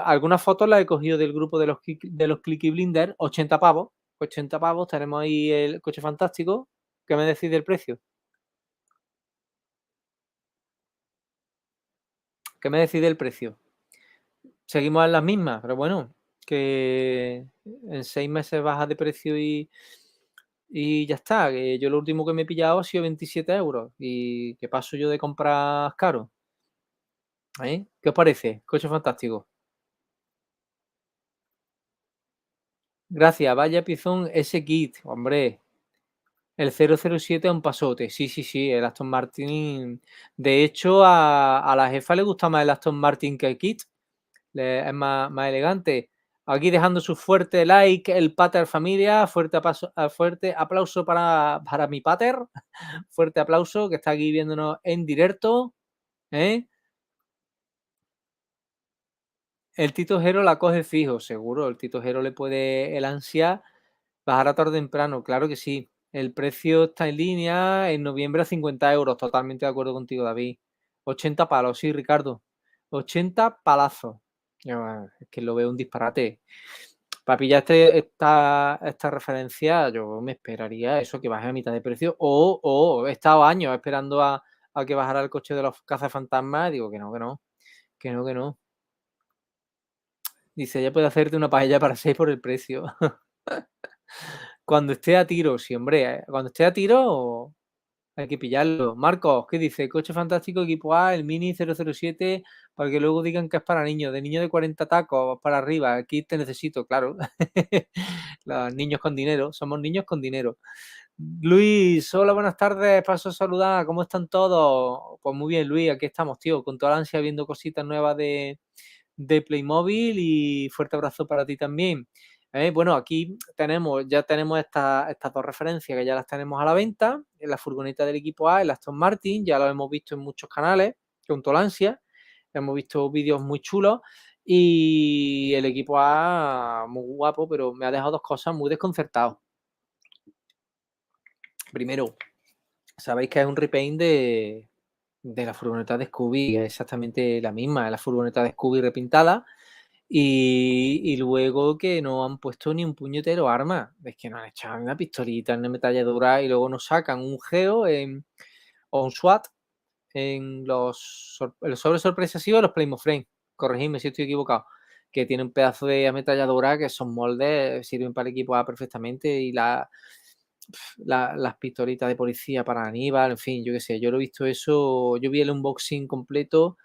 algunas fotos las he cogido del grupo de los Clicky Blinders. 80 pavos. 80 pavos. Tenemos ahí el coche fantástico. ¿Qué me decís del precio? ¿Qué me decís del precio? Seguimos en las mismas, pero bueno, que en 6 meses baja de precio y ya está, que yo lo último que me he pillado ha sido 27 euros. ¿Y qué paso yo de comprar caro? ¿Eh? ¿Qué os parece? Coche fantástico. Gracias, vaya pizón ese kit, hombre. El 007 es un pasote. Sí, sí, sí, el Aston Martin. De hecho, a la jefa le gusta más el Aston Martin que el kit. Es más elegante. Aquí dejando su fuerte like, el Pater familia. Fuerte aplauso para mi Pater. Fuerte aplauso que está aquí viéndonos en directo. ¿Eh? El Tito Jero la coge fijo, seguro. El Tito Jero le puede el ansia bajar a tarde o temprano, claro que sí. El precio está en línea en noviembre a 50 euros. Totalmente de acuerdo contigo, David. 80 palos, sí, Ricardo. 80 palazos. Es que lo veo un disparate. Para pillar esta referencia, yo me esperaría eso, que baje a mitad de precio. O he estado años esperando a que bajara el coche de los cazafantasmas. Digo que no, que no. Que no, que no. Dice, ella puede hacerte una paella para 6 por el precio. Cuando esté a tiro, sí, hombre, cuando esté a tiro hay que pillarlo. Marcos, ¿qué dice? Coche fantástico, equipo A, el Mini 007, para que luego digan que es para niños, de niño de 40 tacos para arriba, aquí te necesito, claro. Los niños con dinero, somos niños con dinero. Luis, hola, buenas tardes, paso a saludar, ¿cómo están todos? Pues muy bien, Luis, aquí estamos, tío, con toda la ansia viendo cositas nuevas de Playmobil y fuerte abrazo para ti también. Bueno, aquí ya tenemos estas dos referencias que ya las tenemos a la venta, en la furgoneta del equipo A, el Aston Martin, ya lo hemos visto en muchos canales, con toda la ansia, hemos visto vídeos muy chulos y el equipo A muy guapo, pero me ha dejado dos cosas muy desconcertado. Primero, sabéis que es un repaint de la furgoneta de Scooby, es exactamente la misma, es la furgoneta de Scooby repintada. Y luego que no han puesto ni un puñetero arma. Es que no han echado ni una pistolita, ni una ametralladora y luego nos sacan un Geo o un SWAT en los sobres sorpresivos de los Playmo Frame. Corregidme si estoy equivocado. Que tiene un pedazo de ametralladora que son moldes, sirven para el equipo A perfectamente y las pistolitas de policía para Aníbal, en fin, yo qué sé, yo lo he visto eso, yo vi el unboxing completo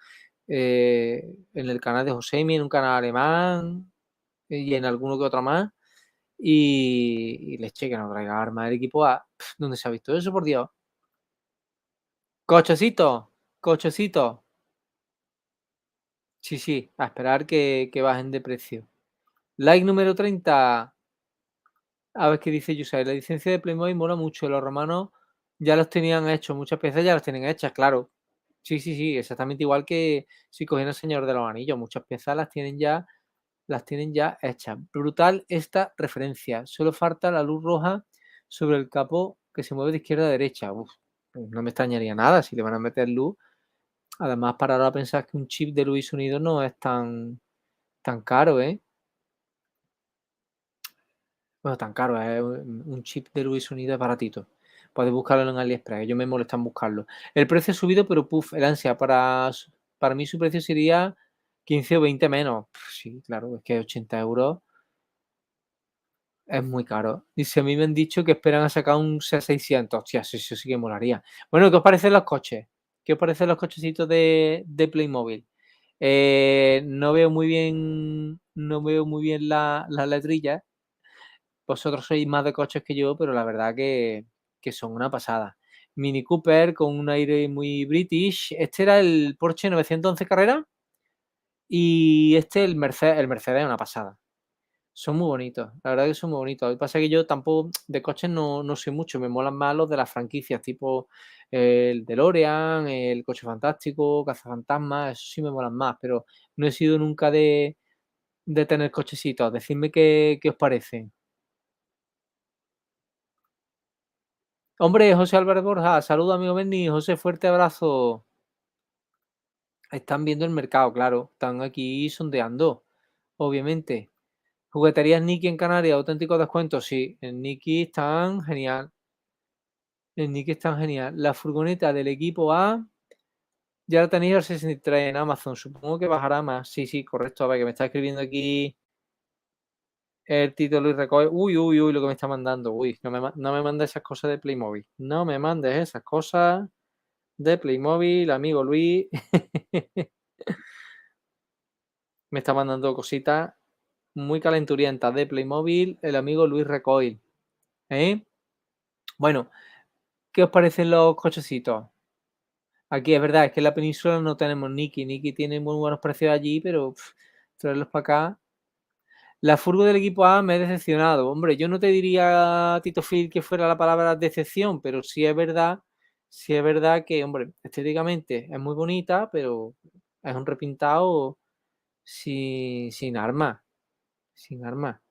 en el canal de Josemi, en un canal alemán y en alguno que otro más. Y leche, que no traiga armas del equipo A. ¿Dónde se ha visto eso, por Dios? Cochecito, cochecito. Sí, sí, a esperar que bajen de precio. Like número 30. A ver qué dice Yusai. La licencia de Playmobil mola mucho. Los romanos ya los tenían hechos. Muchas piezas ya las tienen hechas, claro. Sí, sí, sí. Exactamente igual que si cogían el Señor de los Anillos. Muchas piezas las tienen ya hechas. Brutal esta referencia. Solo falta la luz roja sobre el capó que se mueve de izquierda a derecha. Uf, pues no me extrañaría nada si le van a meter luz. Además, para ahora pensar que un chip de luz y sonido no es tan caro, ¿eh? Bueno, tan caro, es un chip de luz y sonido es baratito. Puedes buscarlo en AliExpress, ellos me molestan buscarlo. El precio ha subido, pero puf, el ansia, para mí su precio sería 15 o 20 menos. Sí, claro, es que 80 euros es muy caro. Dice, a mí me han dicho que esperan a sacar un C600. Hostia, eso sí que molaría. Bueno, ¿qué os parecen los coches? ¿Qué os parecen los cochecitos de Playmobil? No veo muy bien las letrillas. Vosotros sois más de coches que yo, pero la verdad que son una pasada. Mini Cooper con un aire muy british. Este era el Porsche 911 Carrera y este el Mercedes es una pasada. Son muy bonitos, la verdad que son muy bonitos. Lo que pasa es que yo tampoco de coches no sé mucho, me molan más los de las franquicias, tipo el DeLorean, el Coche Fantástico, Cazafantasmas, eso sí me molan más, pero no he sido nunca de tener cochecitos. Decidme qué os parece. Hombre, José Álvarez Borja, saludos amigo Benny, José, fuerte abrazo. Están viendo el mercado, claro, están aquí sondeando, obviamente. Jugueterías Niki en Canarias, auténticos descuentos, sí, en Niki están genial. En Niki están genial. La furgoneta del equipo A ya la tenéis al 63 en Amazon, supongo que bajará más. Sí, sí, correcto, a ver, que me está escribiendo aquí el título y recoge. Uy, uy, uy, lo que me está mandando. Uy, no me mandes esas cosas de Playmobil. No me mandes esas cosas de Playmobil, amigo Luis. Me está mandando cositas muy calenturientas de Playmobil, el amigo Luis Recoil. ¿Eh? Bueno, ¿qué os parecen los cochecitos? Aquí es verdad, es que en la península no tenemos Niki. Niki tiene muy buenos precios allí, pero traerlos para acá. La furgo del equipo A me he decepcionado. Hombre, yo no te diría, Tito Phil, que fuera la palabra decepción, pero sí es verdad que, hombre, estéticamente es muy bonita, pero es un repintado sin armas. Sin armas.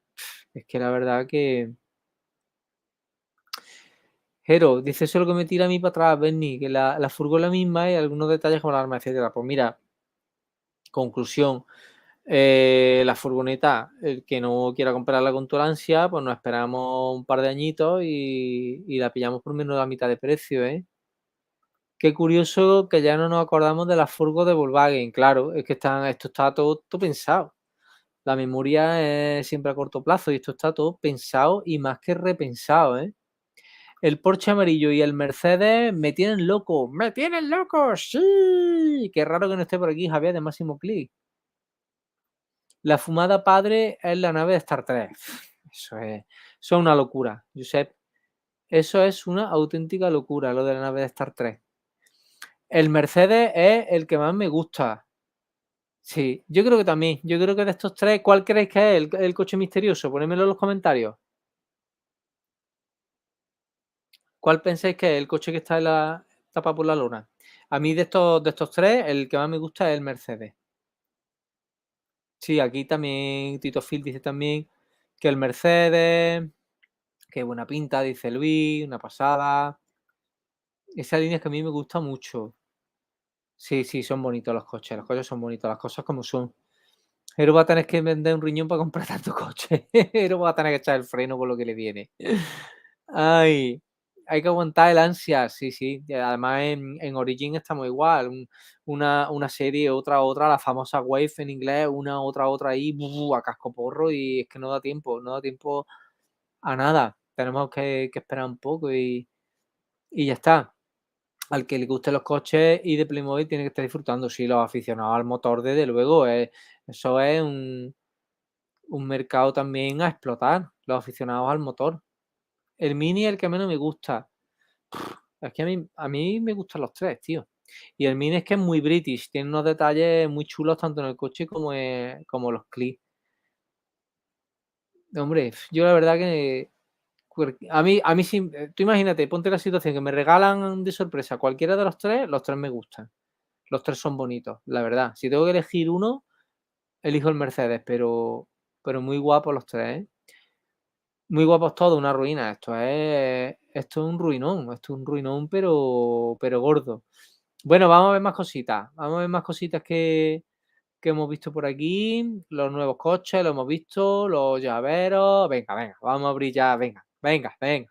Es que la verdad que. Jero, dice eso es lo que me tira a mí para atrás, Bernie, que la furgo es la misma y algunos detalles como la arma, etcétera. Pues mira, conclusión. La furgoneta, el que no quiera comprarla con tolerancia, pues nos esperamos un par de añitos y la pillamos por menos de la mitad de precio, ¿eh? Qué curioso que ya no nos acordamos de las furgos de Volkswagen. Claro, es que esto está todo pensado. La memoria es siempre a corto plazo y esto está todo pensado y más que repensado, ¿eh? El Porsche amarillo y el Mercedes me tienen loco. ¡Me tienen loco! ¡Sí! Qué raro que no esté por aquí Javier de Máximo Click. La fumada padre es la nave de Star Trek. Eso es una locura, Josep. Eso es una auténtica locura, lo de la nave de Star Trek. El Mercedes es el que más me gusta. Sí, yo creo que también. Yo creo que de estos tres, ¿cuál creéis que es el coche misterioso? Ponémelo en los comentarios. ¿Cuál pensáis que es el coche que está en la tapa por la luna? A mí de estos tres, el que más me gusta es el Mercedes. Sí, aquí también Tito Phil dice también que el Mercedes, que buena pinta, dice Luis, una pasada. Esa línea es que a mí me gusta mucho. Sí, sí, son bonitos los coches son bonitos, las cosas como son. Pero va a tener que vender un riñón para comprar tanto coche. Pero va a tener que echar el freno por lo que le viene. Ay, hay que aguantar el ansia, sí, sí. Y además en Origin estamos igual. Una serie, otra, la famosa Wave en inglés, una, otra ahí, a casco porro, y es que no da tiempo a nada. Tenemos que esperar un poco y ya está. Al que le gusten los coches y de Playmobil tiene que estar disfrutando. Sí, los aficionados al motor, desde luego, eso es un mercado también a explotar, los aficionados al motor. El Mini es el que menos me gusta. Es que a mí me gustan los tres, tío. Y el Mini es que es muy british, tiene unos detalles muy chulos tanto en el coche como los clips. Hombre, yo la verdad que a mí sí, tú imagínate, ponte la situación que me regalan de sorpresa cualquiera de los tres me gustan. Los tres son bonitos, la verdad. Si tengo que elegir uno, elijo el Mercedes, pero muy guapos los tres, ¿eh? Muy guapos todos, una ruina. Esto es un ruinón, pero gordo. Bueno, vamos a ver más cositas. Vamos a ver más cositas que hemos visto por aquí. Los nuevos coches, lo hemos visto, los llaveros. Venga, venga, vamos a brillar. Venga, venga, venga.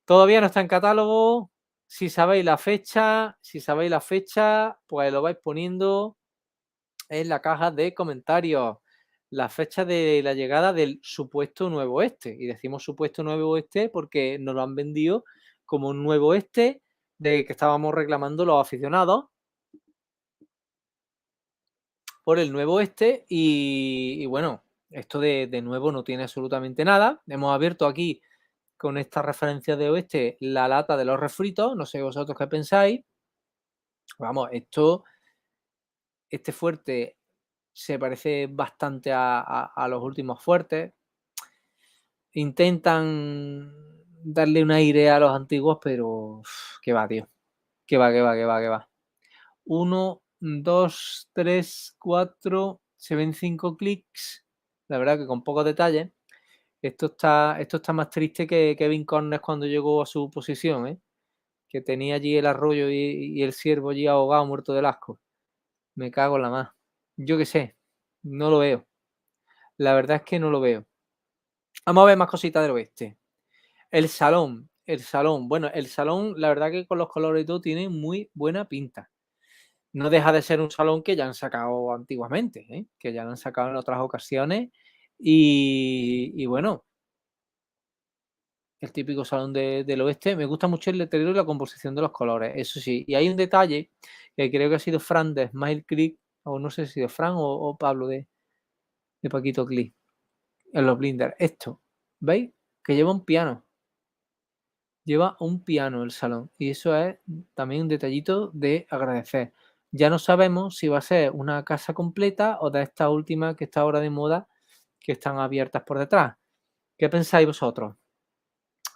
Todavía no está en catálogo. Si sabéis la fecha, pues lo vais poniendo en la caja de comentarios. La fecha de la llegada del supuesto nuevo este. Y decimos supuesto nuevo este porque nos lo han vendido como un nuevo este de que estábamos reclamando los aficionados por el nuevo este. Y bueno, esto de nuevo no tiene absolutamente nada. Hemos abierto aquí con esta referencia de oeste la lata de los refritos. No sé vosotros qué pensáis. Vamos, este fuerte se parece bastante a los últimos fuertes. Intentan darle un aire a los antiguos, pero que va, tío. Que va, que va, que va, que va. 1, 2, 3, 4. Se ven 5 clics. La verdad que con pocos detalles. Esto está más triste que Kevin Cornes cuando llegó a su posición, ¿eh? Que tenía allí el arroyo y el ciervo allí ahogado, muerto del asco. Me cago en la más. Yo qué sé, no lo veo. La verdad es que no lo veo. Vamos a ver más cositas del oeste. El salón. Bueno, el salón, la verdad que con los colores y todo tiene muy buena pinta. No deja de ser un salón que ya han sacado antiguamente, ¿eh? Que ya lo han sacado en otras ocasiones. Y bueno, el típico salón del oeste. Me gusta mucho el letrero y la composición de los colores, eso sí. Y hay un detalle que creo que ha sido Fran de Smile Creek, o no sé si de Fran o Pablo de Paquito Click, en los blinders. Esto, ¿veis? Que lleva un piano. Lleva un piano el salón y eso es también un detallito de agradecer. Ya no sabemos si va a ser una casa completa o de esta última que está ahora de moda, que están abiertas por detrás. ¿Qué pensáis vosotros?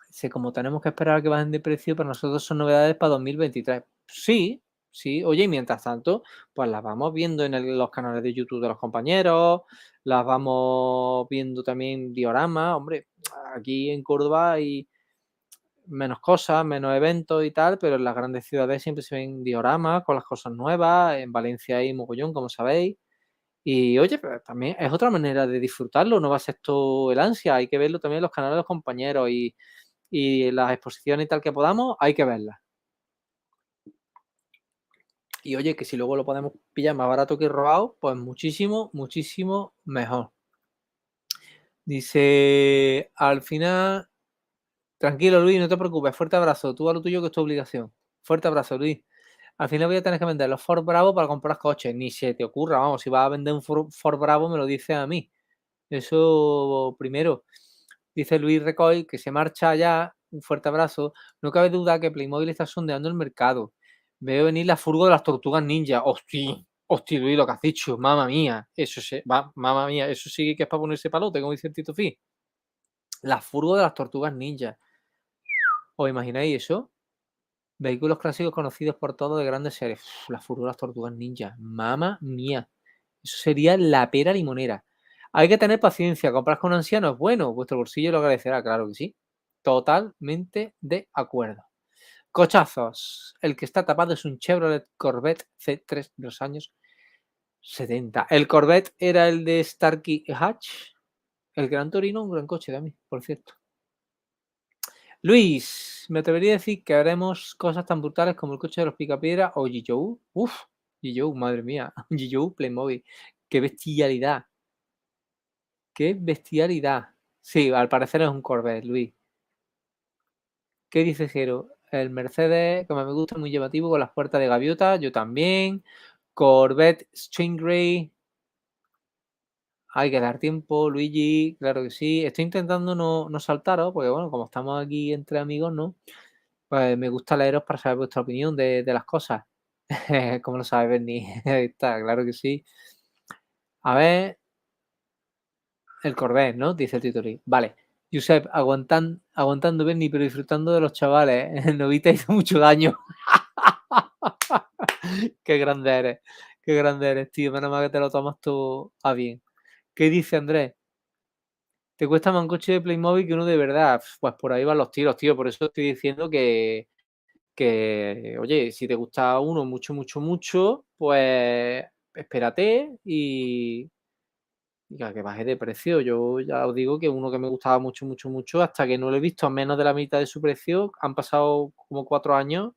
Si como tenemos que esperar a que bajen de precio, para nosotros son novedades para 2023. Sí, sí. Oye, y mientras tanto, pues las vamos viendo en los canales de YouTube de los compañeros, las vamos viendo también diorama. Hombre, aquí en Córdoba hay menos cosas, menos eventos y tal, pero en las grandes ciudades siempre se ven dioramas con las cosas nuevas. En Valencia hay mogollón, como sabéis. Y oye, pero también es otra manera de disfrutarlo, no va a ser todo el ansia, hay que verlo también en los canales de los compañeros y las exposiciones y tal que podamos, hay que verlas. Y oye, que si luego lo podemos pillar más barato que robado, pues muchísimo, muchísimo mejor. Dice, al final, tranquilo Luis, no te preocupes, fuerte abrazo, tú a lo tuyo que es tu obligación. Fuerte abrazo, Luis. Al final voy a tener que vender los Ford Bravo para comprar coches. Ni se te ocurra, vamos, si vas a vender un Ford Bravo me lo dices a mí. Eso primero. Dice Luis Recoy que se marcha ya. Un fuerte abrazo. No cabe duda que Playmobil está sondeando el mercado. Veo venir la furgo de las tortugas ninja. ¡Hostia! ¡Hostia, Luis, lo que has dicho! ¡Mamma mía! Eso se va, mamma mía, eso sí que es para ponerse palote, como dice el Tito Fi. La furgo de las tortugas ninja. ¿Os imagináis eso? Vehículos clásicos conocidos por todos de grandes series. Uf, la furgo de las tortugas ninja. ¡Mamma mía! Eso sería la pera limonera. Hay que tener paciencia. Comprar con ancianos, bueno, vuestro bolsillo lo agradecerá, claro que sí. Totalmente de acuerdo. Cochazos. El que está tapado es un Chevrolet Corvette C3 de los años 70. El Corvette era el de Starkey Hatch. El Gran Torino, un gran coche también, por cierto. Luis, me atrevería a decir que haremos cosas tan brutales como el coche de los Picapiedra o G-Joe. Uf, G-Joe, madre mía. G-Joe Playmobil. Qué bestialidad. Qué bestialidad. Sí, al parecer es un Corvette, Luis. ¿Qué dice Jero? El Mercedes, como me gusta, muy llamativo, con las puertas de gaviota. Yo también. Corvette Stingray. Hay que dar tiempo, Luigi. Claro que sí. Estoy intentando no saltaros, porque bueno, como estamos aquí entre amigos, ¿no? Pues me gusta leeros para saber vuestra opinión de las cosas. Como lo sabe Bernie. Ahí está, claro que sí. A ver, el Corvette, ¿no? Dice el Titori. Vale. Josep, aguantando Bernie, pero disfrutando de los chavales. El Novita hizo mucho daño. Qué grande eres. Qué grande eres, tío. Menos mal que te lo tomas tú a bien. ¿Qué dice Andrés? ¿Te cuesta más un coche de Playmobil que uno de verdad? Pues por ahí van los tiros, tío. Por eso estoy diciendo que, oye, si te gusta uno mucho, mucho, mucho, pues espérate y que baje de precio. Yo ya os digo que uno que me gustaba mucho, mucho, mucho, hasta que no lo he visto a menos de la mitad de su precio, han pasado como 4 años,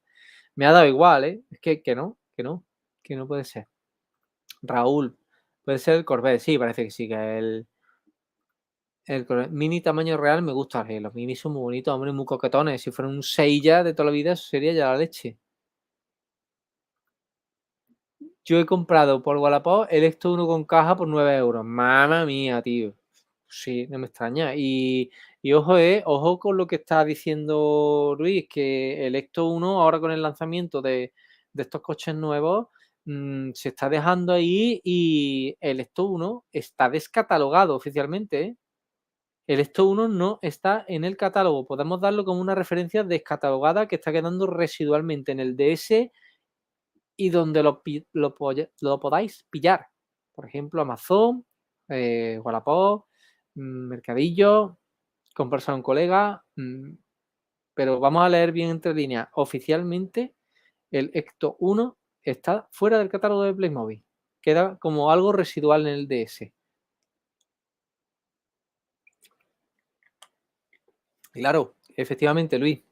me ha dado igual, ¿eh? Es que no puede ser. Raúl, puede ser el Corvette, sí, parece que sí, que el Corvette mini tamaño real me gusta, los minis son muy bonitos, hombre, muy coquetones. Si fueran un 6 ya de toda la vida, eso sería ya la leche. Yo he comprado por Wallapop el Esto 1 con caja por 9 euros. Mamma mía, tío. Sí, no me extraña. Y ojo, ojo con lo que está diciendo Luis, que el Esto 1 ahora con el lanzamiento de estos coches nuevos se está dejando ahí y el Esto 1 está descatalogado oficialmente, ¿eh? El Esto 1 no está en el catálogo. Podemos darlo como una referencia descatalogada que está quedando residualmente en el DS y donde lo podáis pillar. Por ejemplo, Amazon, Wallapop, Mercadillo, comprarse a un colega. Pero vamos a leer bien entre líneas. Oficialmente, el Ecto 1 está fuera del catálogo de Playmobil. Queda como algo residual en el DS. Claro, efectivamente, Luis.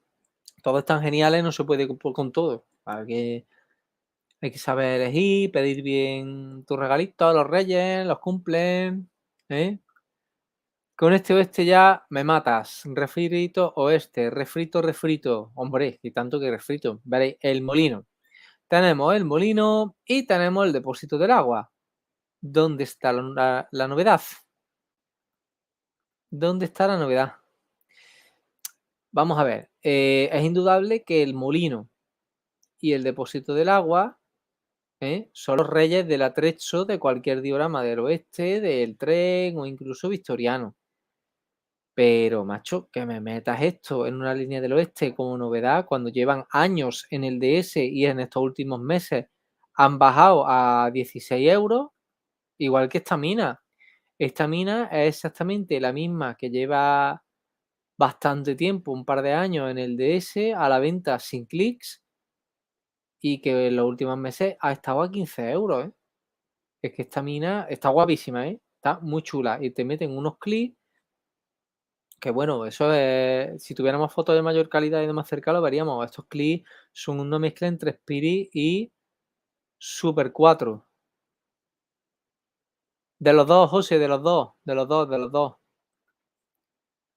Todos están geniales, no se puede con todo. Hay que saber elegir, pedir bien tus regalitos, los reyes, los cumplen, ¿eh? Con este oeste ya me matas. Refrito oeste, refrito, refrito. Hombre, y tanto que refrito. Veréis, el molino. Tenemos el molino y tenemos el depósito del agua. ¿Dónde está la novedad? ¿Dónde está la novedad? Vamos a ver. Es indudable que el molino y el depósito del agua son los reyes del atrecho de cualquier diorama del oeste, del tren o incluso victoriano. Pero, macho, que me metas esto en una línea del oeste como novedad cuando llevan años en el DS y en estos últimos meses han bajado a 16 euros, igual que esta mina. Esta mina es exactamente la misma que lleva bastante tiempo, un par de años en el DS a la venta sin clics y que en los últimos meses ha estado a 15 euros, ¿eh? Es que esta mina está guapísima, ¿eh? Está muy chula y te meten unos clics que bueno, eso es, si tuviéramos fotos de mayor calidad y de más cerca lo veríamos. Estos clips son una mezcla entre Spirit y Super 4. De los dos, José, de los dos, de los dos, de los dos.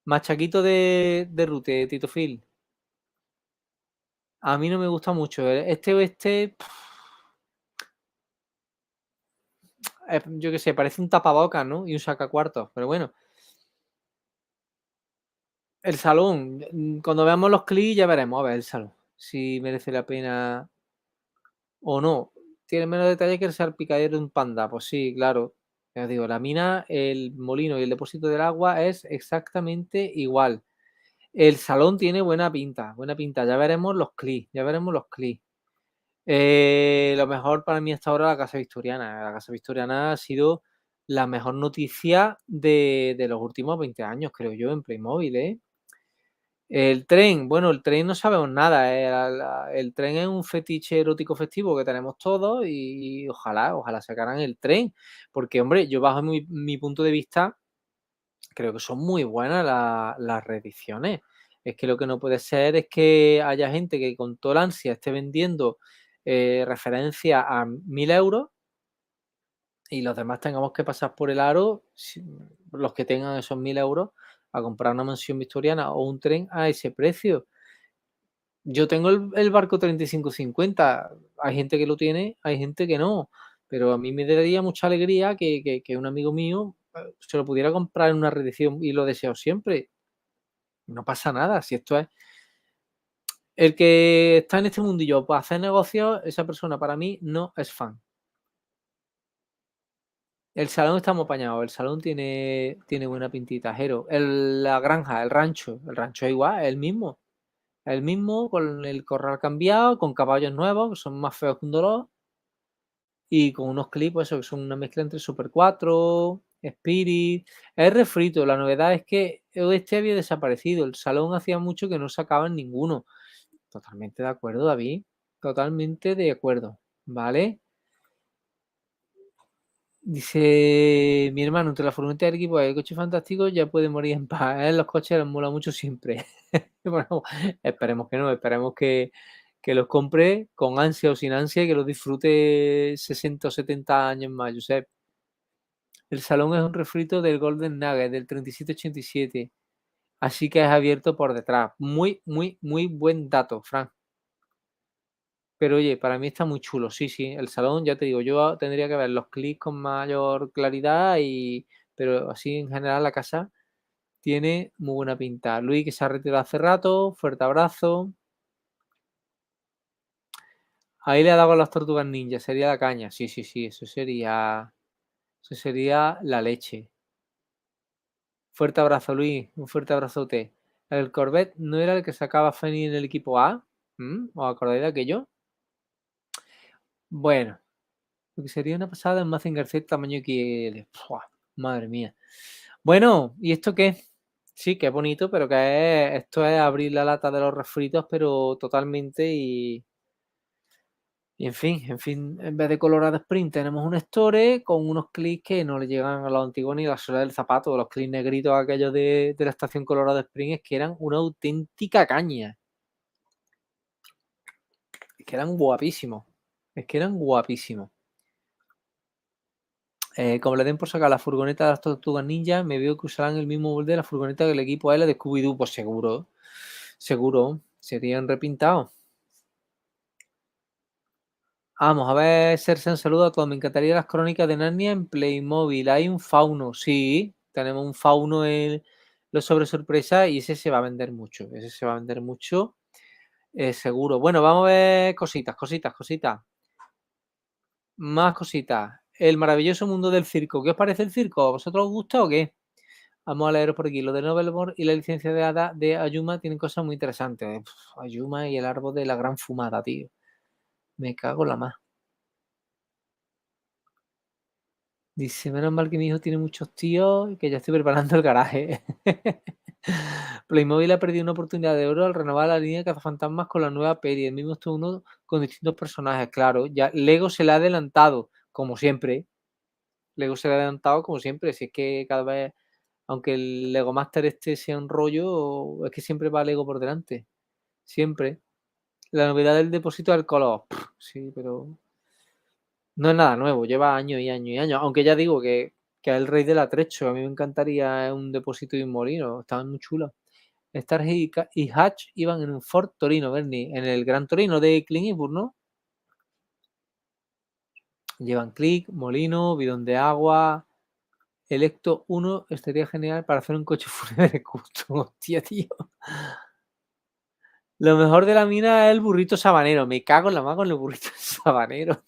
Machaquito de Rute, Tito Phil. A mí no me gusta mucho. Este oeste, yo qué sé, parece un tapabocas, ¿no? Y un sacacuartos. Pero bueno, el salón, cuando veamos los clics ya veremos, a ver el salón, si merece la pena o no. Tiene menos detalle que el salpicadero de un panda. Pues sí, claro. Ya os digo, la mina, el molino y el depósito del agua es exactamente igual. El salón tiene buena pinta, buena pinta. Ya veremos los clics, ya veremos los clics. Lo mejor para mí hasta ahora la casa victoriana. La casa victoriana ha sido la mejor noticia de los últimos 20 años, creo yo, en Playmobil, ¿eh? El tren, bueno, el tren no sabemos nada, el tren es un fetiche erótico festivo que tenemos todos y ojalá sacaran el tren, porque, hombre, yo bajo mi punto de vista, creo que son muy buenas las reediciones. Es que lo que no puede ser es que haya gente que con toda la ansia esté vendiendo referencia a 1.000 € y los demás tengamos que pasar por el aro, los que tengan esos 1.000 € a comprar una mansión victoriana o un tren a ese precio. Yo tengo el barco 3550, hay gente que lo tiene, hay gente que no, pero a mí me daría mucha alegría que un amigo mío, se lo pudiera comprar en una reedición y lo deseo siempre. No pasa nada, si esto es el que está en este mundillo para hacer negocios, esa persona para mí no es fan. El salón está muy apañado, el salón tiene buena pintita, Jero. La granja, el rancho es igual, es el mismo. El mismo, con el corral cambiado, con caballos nuevos, que son más feos que un dolor, y con unos clips, pues eso, que son una mezcla entre Super 4, Spirit. Es refrito, la novedad es que este había desaparecido, el salón hacía mucho que no sacaban ninguno. Totalmente de acuerdo, David, totalmente de acuerdo, ¿vale? Dice mi hermano, entre la furgoneta del equipo y el coche fantástico ya puede morir en paz. Los coches les mola mucho siempre. Bueno, esperemos que no, esperemos que los compre con ansia o sin ansia y que los disfrute 60 o 70 años más, Josep. El salón es un refrito del Golden Nugget del 3787, así que es abierto por detrás. Muy, muy, muy buen dato, Frank. Pero oye, para mí está muy chulo, sí, sí. El salón, ya te digo, yo tendría que ver los clics con mayor claridad pero así en general la casa tiene muy buena pinta. Luis, que se ha retirado hace rato, fuerte abrazo. Ahí le ha dado con las tortugas ninja, sería la caña. Sí, sí, sí, eso sería la leche. Fuerte abrazo, Luis, un fuerte abrazote. El Corvette no era el que sacaba Feni en el equipo A. ¿Os acordáis de aquello? Bueno, lo que sería una pasada en Mazinger Z tamaño XL. ¡Fua! Madre mía. Bueno, ¿y esto qué? Sí, que es bonito, pero esto es abrir la lata de los refritos, pero totalmente y en fin, en vez de Colorado Sprint tenemos un Store con unos clics que no le llegan a los antiguos ni a la suela del zapato. Los clics negritos aquellos de la estación Colorado Sprint es que eran una auténtica caña. Es que eran guapísimos. Es que eran guapísimos. Como le den por sacar la furgoneta de las Tortugas Ninja, me veo que usarán el mismo molde de la furgoneta del equipo L de Scooby-Doo. Pues seguro, seguro, serían repintados. Vamos a ver, Sersen, saludo a todos. Me encantaría las crónicas de Narnia en Playmobil. Hay un fauno, sí, tenemos un fauno en los sobre sorpresa y ese se va a vender mucho. Ese se va a vender mucho, seguro. Bueno, vamos a ver cositas, cositas, cositas. Más cositas. El maravilloso mundo del circo. ¿Qué os parece el circo? ¿A vosotros os gusta o qué? Vamos a leer por aquí. Lo de Novelmore y la licencia de Hada de Ayuma tienen cosas muy interesantes. Ayuma y el árbol de la gran fumada, tío. Me cago en la más. Dice, menos mal que mi hijo tiene muchos tíos y que ya estoy preparando el garaje. Playmobil ha perdido una oportunidad de oro al renovar la línea de cazafantasmas con la nueva peli. El mismo está uno con distintos personajes, claro. Ya Lego se le ha adelantado, como siempre. Lego se le ha adelantado, como siempre. Si es que cada vez, aunque el Lego Master este sea un rollo, es que siempre va Lego por delante. Siempre. La novedad del depósito del color. Sí, pero no es nada nuevo. Lleva años y años y años. Aunque ya digo que que es el rey del atrecho. A mí me encantaría un depósito de un molino, estaban muy chulos. Stargate y Hatch iban en un Ford Torino, Bernie, en el Gran Torino de Clint Eastwood, ¿no? Llevan clic, molino, bidón de agua. Electo 1 estaría genial para hacer un coche fúnebre custom. Hostia, tío. Lo mejor de la mina es el burrito sabanero. Me cago en la mano con los burritos sabaneros.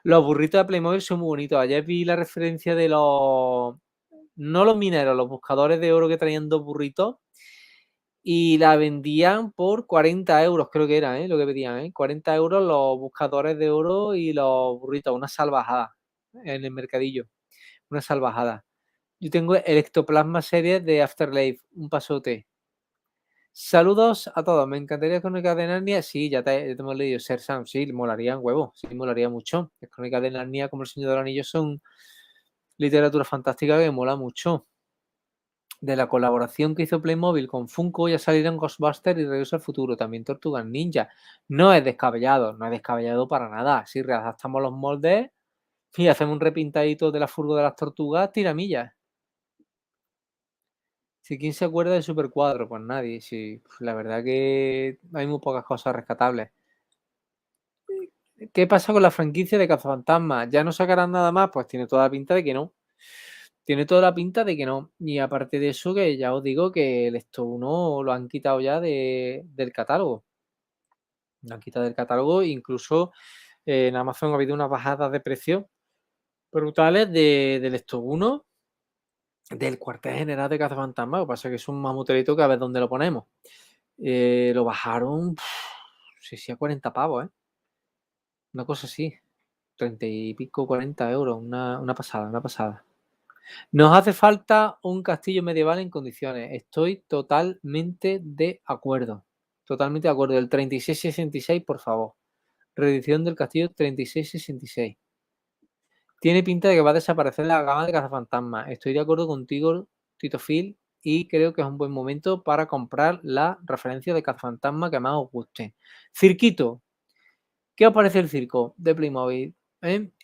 Los burritos de Playmobil son muy bonitos. Ayer vi la referencia de los... No los mineros, los buscadores de oro que traían 2 burritos y la vendían por 40 euros, creo que era, lo que pedían, 40 euros los buscadores de oro y los burritos, una salvajada en el mercadillo, una salvajada. Yo tengo el Ectoplasma Series de Afterlife, un pasote. Saludos a todos, me encantaría Crónicas de Narnia, sí, ya te hemos leído Ser Sam, sí, molaría un huevo, sí, molaría mucho. Las Crónicas de Narnia como El Señor de los Anillos son literatura fantástica que mola mucho. De la colaboración que hizo Playmobil con Funko ya salieron Ghostbusters y Regreso al Futuro, también Tortugas Ninja. No es descabellado para nada. Si readaptamos los moldes y hacemos un repintadito de la furgo de las tortugas, tiramillas. Si quién se acuerda de Super Cuadro, pues nadie. Sí, la verdad que hay muy pocas cosas rescatables. ¿Qué pasa con la franquicia de Cazafantasmas? ¿Ya no sacarán nada más? Pues tiene toda la pinta de que no. Tiene toda la pinta de que no. Y aparte de eso, que ya os digo que el Esto 1 lo han quitado ya del catálogo. Lo han quitado del catálogo. Incluso en Amazon ha habido unas bajadas de precio brutales del Esto 1, del cuartel general de Cazafantasmas. Lo que pasa es que es un mamuterito que a ver dónde lo ponemos. Lo bajaron, sí, sí, a 40 pavos, ¿eh? Una cosa así. 30 y pico, 40 euros. Una pasada, una pasada. Nos hace falta un castillo medieval en condiciones. Estoy totalmente de acuerdo. Totalmente de acuerdo. El 3666, por favor. Reedición del castillo 3666. Tiene pinta de que va a desaparecer la gama de cazafantasmas. Estoy de acuerdo contigo, Tito Phil, y creo que es un buen momento para comprar la referencia de cazafantasma que más os guste. Cirquito. ¿Qué os parece el circo de Playmobil?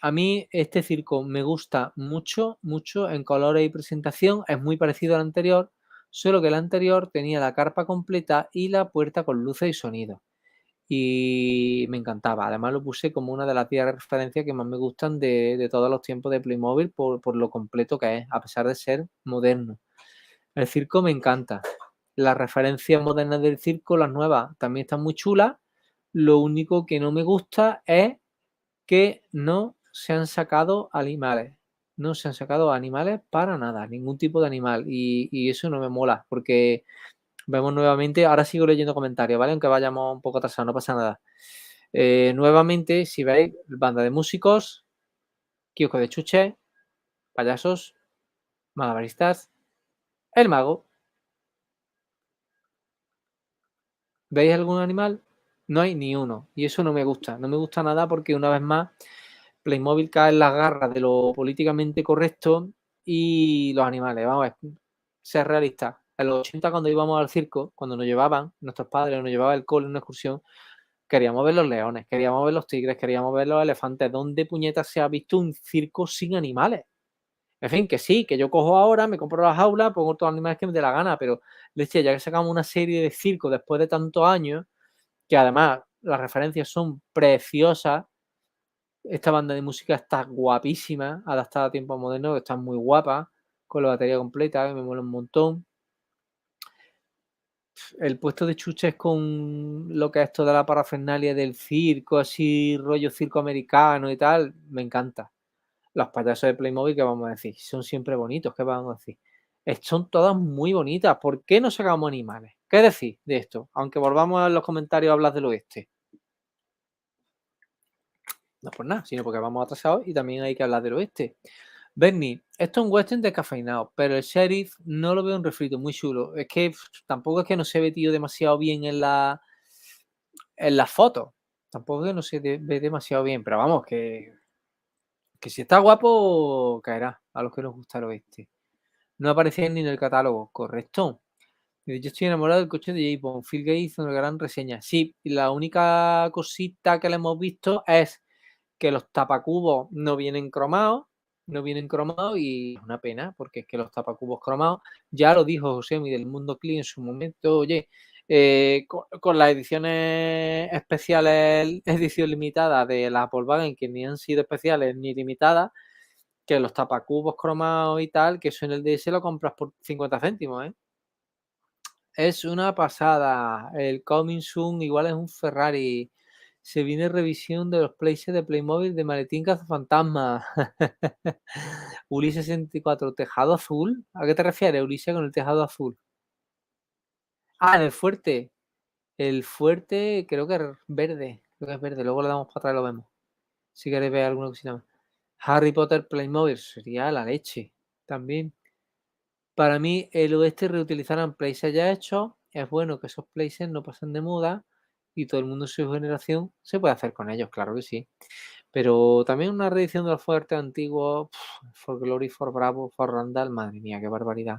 A mí este circo me gusta mucho, mucho en colores y presentación. Es muy parecido al anterior, solo que el anterior tenía la carpa completa y la puerta con luces y sonido. Y me encantaba. Además lo puse como una de las 10 referencias que más me gustan de todos los tiempos de Playmobil por lo completo que es, a pesar de ser moderno. El circo me encanta. Las referencias modernas del circo, las nuevas, también están muy chulas. Lo único que no me gusta es que no se han sacado animales. No se han sacado animales para nada, ningún tipo de animal. Y eso no me mola, porque vemos nuevamente, ahora sigo leyendo comentarios, ¿vale? Aunque vayamos un poco atrasados, no pasa nada. Nuevamente, si veis, banda de músicos, kiosco de chuches, payasos, malabaristas, el mago. ¿Veis algún animal? No hay ni uno. Y eso no me gusta. No me gusta nada porque una vez más Playmobil cae en las garras de lo políticamente correcto y los animales. Vamos a ver, ser realistas. En los 80 cuando íbamos al circo, cuando nos llevaban, nuestros padres nos llevaban el cole en una excursión, queríamos ver los leones, queríamos ver los tigres, queríamos ver los elefantes. ¿Dónde puñetas se ha visto un circo sin animales? En fin, que sí, que yo cojo ahora, me compro la jaula, pongo todos los animales que me dé la gana, pero leche, ya que sacamos una serie de circo después de tantos años, que además las referencias son preciosas. Esta banda de música está guapísima, adaptada a tiempos modernos, está muy guapa, con la batería completa, que me mola un montón. El puesto de chuches con lo que es toda la parafernalia del circo, así rollo circo americano y tal, me encanta. Los payasos de Playmobil, ¿qué vamos a decir? Son siempre bonitos, ¿qué vamos a decir? Son todas muy bonitas. ¿Por qué no sacamos animales? ¿Qué decir de esto? Aunque volvamos a los comentarios a hablar del oeste. No por nada, sino porque vamos atrasados y también hay que hablar del oeste. Bernie, esto es un western descafeinado, pero el sheriff no lo veo un refrito muy chulo. Es que tampoco es que no se ve, tío, demasiado bien en la foto. Tampoco es que no se ve demasiado bien, pero vamos, que si está guapo, caerá a los que nos gusta el oeste. No aparecía ni en el catálogo, correcto. Yo estoy enamorado del coche de J-Bone. Phil Gates hizo una gran reseña. Sí, y la única cosita que le hemos visto es que los tapacubos no vienen cromados, y es una pena, porque es que los tapacubos cromados, ya lo dijo Josemi del Mundo Clean en su momento, oye, con las ediciones especiales, edición limitada de la Volkswagen, que ni han sido especiales ni limitadas, que los tapacubos cromados y tal, que eso en el DS lo compras por 50 céntimos, ¿eh? Es una pasada. El Coming Soon igual es un Ferrari. Se viene revisión de los playsets de Playmobil de Maletín Cazafantasma. Ulises 64, tejado azul. ¿A qué te refieres, Ulises, con el tejado azul? Ah, en el fuerte. El fuerte creo que es verde. Creo que es verde. Luego le damos para atrás y lo vemos. Si queréis ver alguna cosita más. Harry Potter Playmobil. Sería la leche. También. Para mí, el oeste reutilizaran playsets ya hechos. Es bueno que esos playsets no pasen de moda y todo el mundo de su generación se puede hacer con ellos, claro que sí. Pero también una reedición de los fuertes antiguos, For Glory, For Bravo, For Randall, madre mía, qué barbaridad.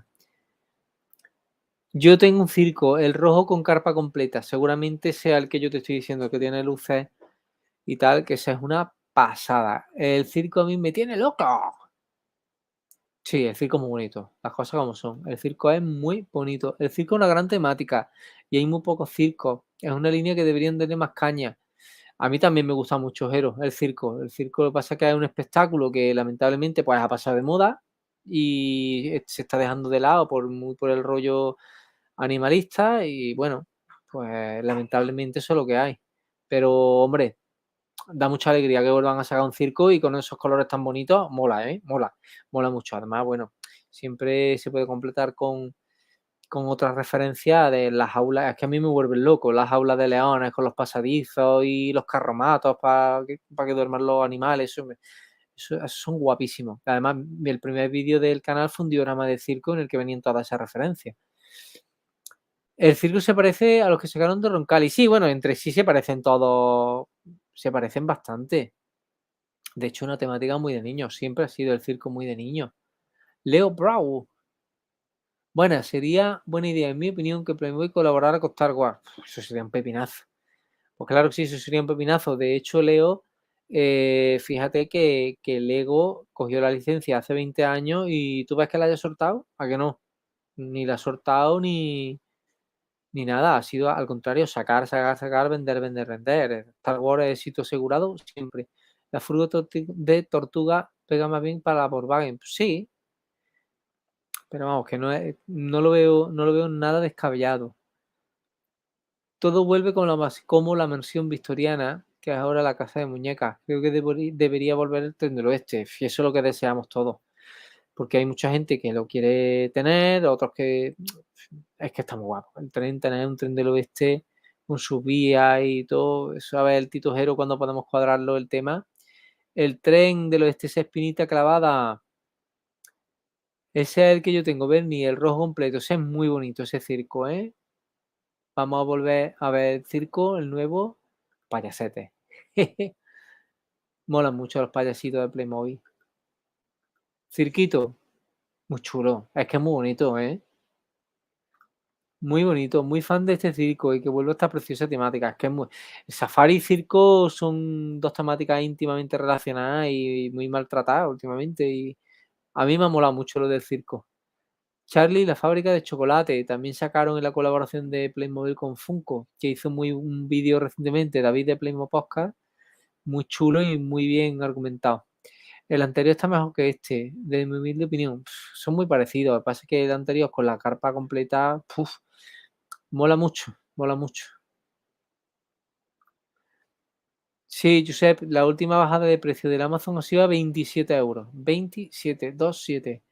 Yo tengo un circo, el rojo con carpa completa, seguramente sea el que yo te estoy diciendo, que tiene luces y tal, que esa es una pasada. El circo a mí me tiene loco. Sí, el circo es muy bonito, las cosas como son. El circo es muy bonito. El circo es una gran temática y hay muy pocos circos. Es una línea que deberían tener más caña. A mí también me gusta mucho, Jero, el circo. El circo lo que pasa es que es un espectáculo que lamentablemente pues ha pasado de moda y se está dejando de lado por el rollo animalista y bueno, pues lamentablemente eso es lo que hay. Pero hombre, da mucha alegría que vuelvan a sacar un circo y con esos colores tan bonitos, mola, ¿eh? Mola mucho. Además, bueno, siempre se puede completar con otras referencias de las jaulas, es que a mí me vuelven loco, las jaulas de leones con los pasadizos y los carromatos para que duerman los animales, eso son guapísimos. Además, el primer vídeo del canal fue un diorama de circo en el que venían todas esas referencias. El circo se parece a los que sacaron de Roncalli. Sí, bueno, entre sí se parecen todos, se parecen bastante. De hecho, una temática muy de niños. Siempre ha sido el circo muy de niños. Leo Bravo. Bueno, sería buena idea, en mi opinión, que Playmobil colaborara con Star Wars. Eso sería un pepinazo. Pues claro que sí, eso sería un pepinazo. De hecho, Leo, fíjate que Lego cogió la licencia hace 20 años y tú ves que la haya soltado. ¿A que no? Ni la ha soltado ni nada. Ha sido al contrario, sacar, vender, vender, vender. Star Wars es éxito asegurado siempre. La fruta de tortuga pega más bien para la Volkswagen. Pues sí, pero vamos, que no lo veo nada descabellado. Todo vuelve como la mansión victoriana, que es ahora la casa de muñecas. Creo que debería volver el tren del oeste. Y eso es lo que deseamos todos. Porque hay mucha gente que lo quiere tener, otros que es que está muy guapo. Tener un tren del oeste con sus vías y todo. Eso a ver el Tito Jero cuando podemos cuadrarlo el tema. El tren del oeste, esa espinita clavada. Ese es el que yo tengo, Bernie, el rojo completo. Ese es muy bonito, ese circo, ¿eh? Vamos a volver a ver el circo, el nuevo, payasete. Molan mucho los payasitos de Playmobil. Cirquito, muy chulo. Es que es muy bonito, ¿eh? Muy bonito, muy fan de este circo y que vuelva esta preciosa temática. Es que es muy... Safari y circo son dos temáticas íntimamente relacionadas y muy maltratadas últimamente. Y a mí me ha molado mucho lo del circo. Charlie, la fábrica de chocolate. También sacaron en la colaboración de Playmobil con Funko, que hizo un vídeo recientemente, David de Playmo Podcast, muy chulo y muy bien argumentado. El anterior está mejor que este, de mi humilde opinión. Son muy parecidos. Lo que pasa es que el anterior con la carpa completa, mola mucho, mola mucho. Sí, Josep, la última bajada de precio del Amazon ha sido a 27 euros. 27, 27.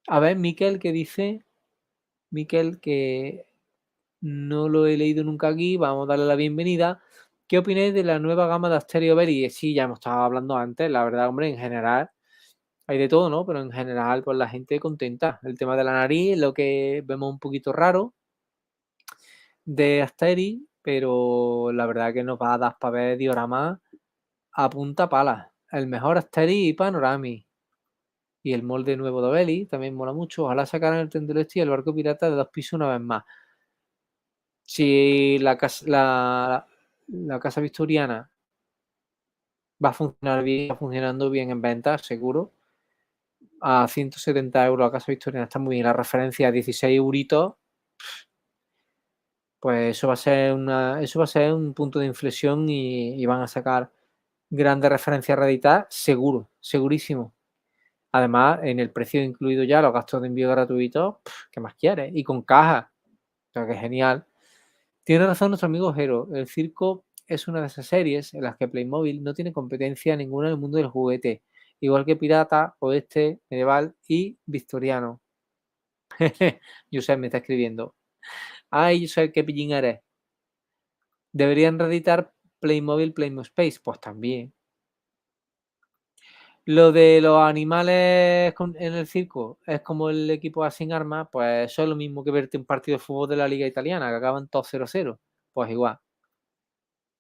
A ver, Miquel, que dice, Miquel, que no lo he leído nunca aquí, vamos a darle la bienvenida. ¿Qué opináis de la nueva gama de Asterio Berry? Sí, ya hemos estado hablando antes, la verdad, hombre, en general hay de todo, ¿no? Pero en general, pues la gente contenta. El tema de la nariz, lo que vemos un poquito raro de Asteri, pero la verdad que nos va a dar para ver dioramas a punta pala. El mejor Asteri y Panorami. Y el molde nuevo de Belly también mola mucho. Ojalá sacaran el tren del oeste y el barco pirata de 2 pisos una vez más. Si la casa victoriana Va a funcionar bien, va funcionando bien en ventas, seguro. A 170 euros la casa victoriana está muy bien. La referencia a 16 euritos, pues eso va a ser un punto de inflexión y van a sacar grandes referencias reeditadas, seguro, segurísimo. Además, en el precio incluido ya los gastos de envío gratuitos, ¿qué más quieres? Y con caja, o sea que genial. Tiene razón nuestro amigo Jero, el circo es una de esas series en las que Playmobil no tiene competencia ninguna en el mundo del juguete, igual que Pirata, Oeste, Medieval y Victoriano. Josep me está escribiendo. Ay, Josep, qué pillín eres. ¿Deberían reeditar Playmobil Space? Pues también. Lo de los animales en el circo es como el equipo A sin armas, pues eso es lo mismo que verte un partido de fútbol de la liga italiana, que acaban todos 0-0. Pues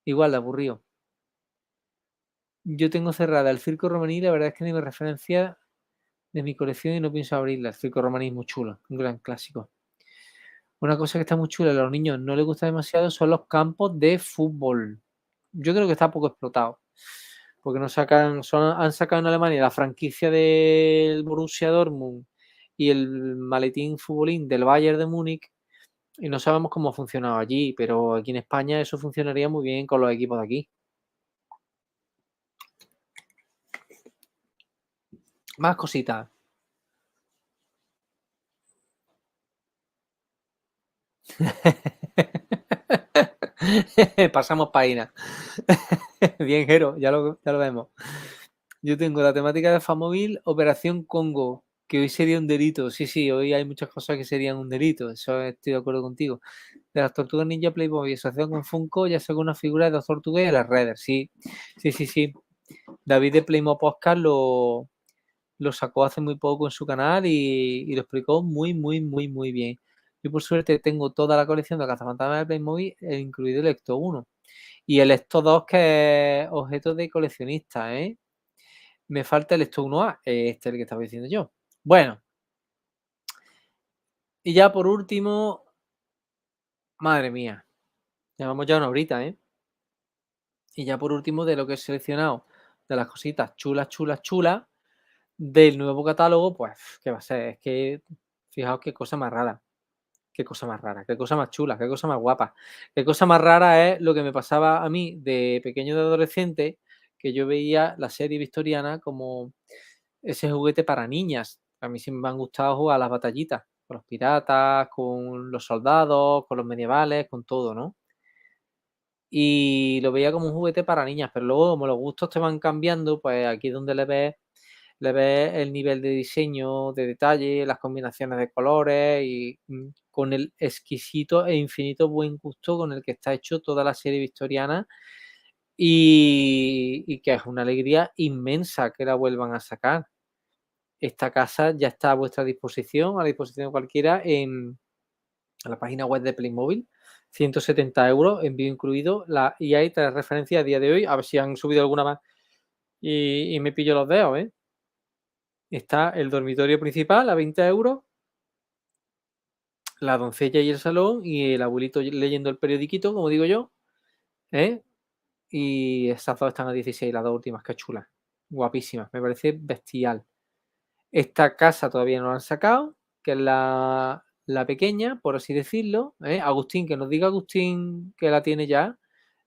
igual de aburrido. Yo tengo cerrada el circo romaní, la verdad es que ni me referencia de mi colección y no pienso abrirla. El circo romaní es muy chulo, un gran clásico. Una cosa que está muy chula y a los niños no les gusta demasiado son los campos de fútbol. Yo creo que está poco explotado. Porque no han sacado en Alemania la franquicia del Borussia Dortmund y el maletín futbolín del Bayern de Múnich y no sabemos cómo ha funcionado allí, pero aquí en España eso funcionaría muy bien con los equipos de aquí. Más cositas. Pasamos página. Bien, Jero, ya lo vemos. Yo tengo la temática de Famóvil, Operación Congo, que hoy sería un delito. Sí, sí, hoy hay muchas cosas que serían un delito. Eso estoy de acuerdo contigo. De las Tortugas Ninja Playboy, asociación con Funko, ya sacó una figura de dos tortugas y las Raiders. Sí, sí, sí, sí. David de Playmo Podcast lo sacó hace muy poco en su canal y lo explicó muy, muy, muy, muy bien. Yo por suerte tengo toda la colección de Cazafantasmas de Playmobil, incluido el Ecto 1. Y el Ecto 2, que es objeto de coleccionista, ¿eh? Me falta el Ecto 1A, este el que estaba diciendo yo. Bueno, y ya por último, madre mía, llevamos ya una horita, ¿eh? Y ya por último, de lo que he seleccionado, de las cositas chulas, chulas, chulas, del nuevo catálogo, pues, ¿qué va a ser? Es que, fijaos qué cosa más rara, qué cosa más rara, qué cosa más chula, qué cosa más guapa. Qué cosa más rara es lo que me pasaba a mí de pequeño, de adolescente, que yo veía la serie victoriana como ese juguete para niñas. A mí siempre me han gustado jugar a las batallitas, con los piratas, con los soldados, con los medievales, con todo, ¿no? Y lo veía como un juguete para niñas, pero luego como los gustos te van cambiando, pues aquí es donde le ves el nivel de diseño, de detalle, las combinaciones de colores y con el exquisito e infinito buen gusto con el que está hecho toda la serie victoriana y que es una alegría inmensa que la vuelvan a sacar. Esta casa ya está a vuestra disposición, a la disposición de cualquiera en la página web de Playmobil. 170 euros, envío incluido. Y hay 3 referencias a día de hoy, a ver si han subido alguna más y me pillo los dedos, ¿eh? Está el dormitorio principal a 20 euros, la doncella y el salón y el abuelito leyendo el periodiquito, como digo yo, ¿eh? Y esas dos están a 16, las dos últimas, que chulas, guapísimas, me parece bestial. Esta casa todavía no la han sacado, que es la pequeña, por así decirlo, ¿eh? Agustín, que nos diga Agustín que la tiene ya.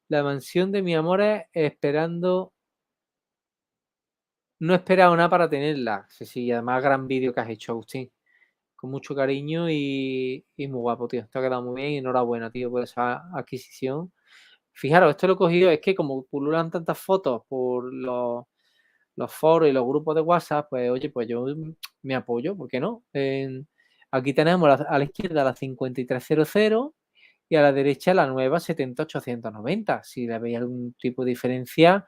La mansión de mis amores esperando. No he esperado nada para tenerla. Sí, sí, además gran vídeo que has hecho, Agustín. Con mucho cariño y muy guapo, tío. Te ha quedado muy bien y enhorabuena, tío, por esa adquisición. Fijaros, esto lo he cogido, es que como pululan tantas fotos por los foros y los grupos de WhatsApp, pues oye, pues yo me apoyo, ¿por qué no? Aquí tenemos a la izquierda la 5300 y a la derecha la nueva 70890. Si le veis algún tipo de diferencia,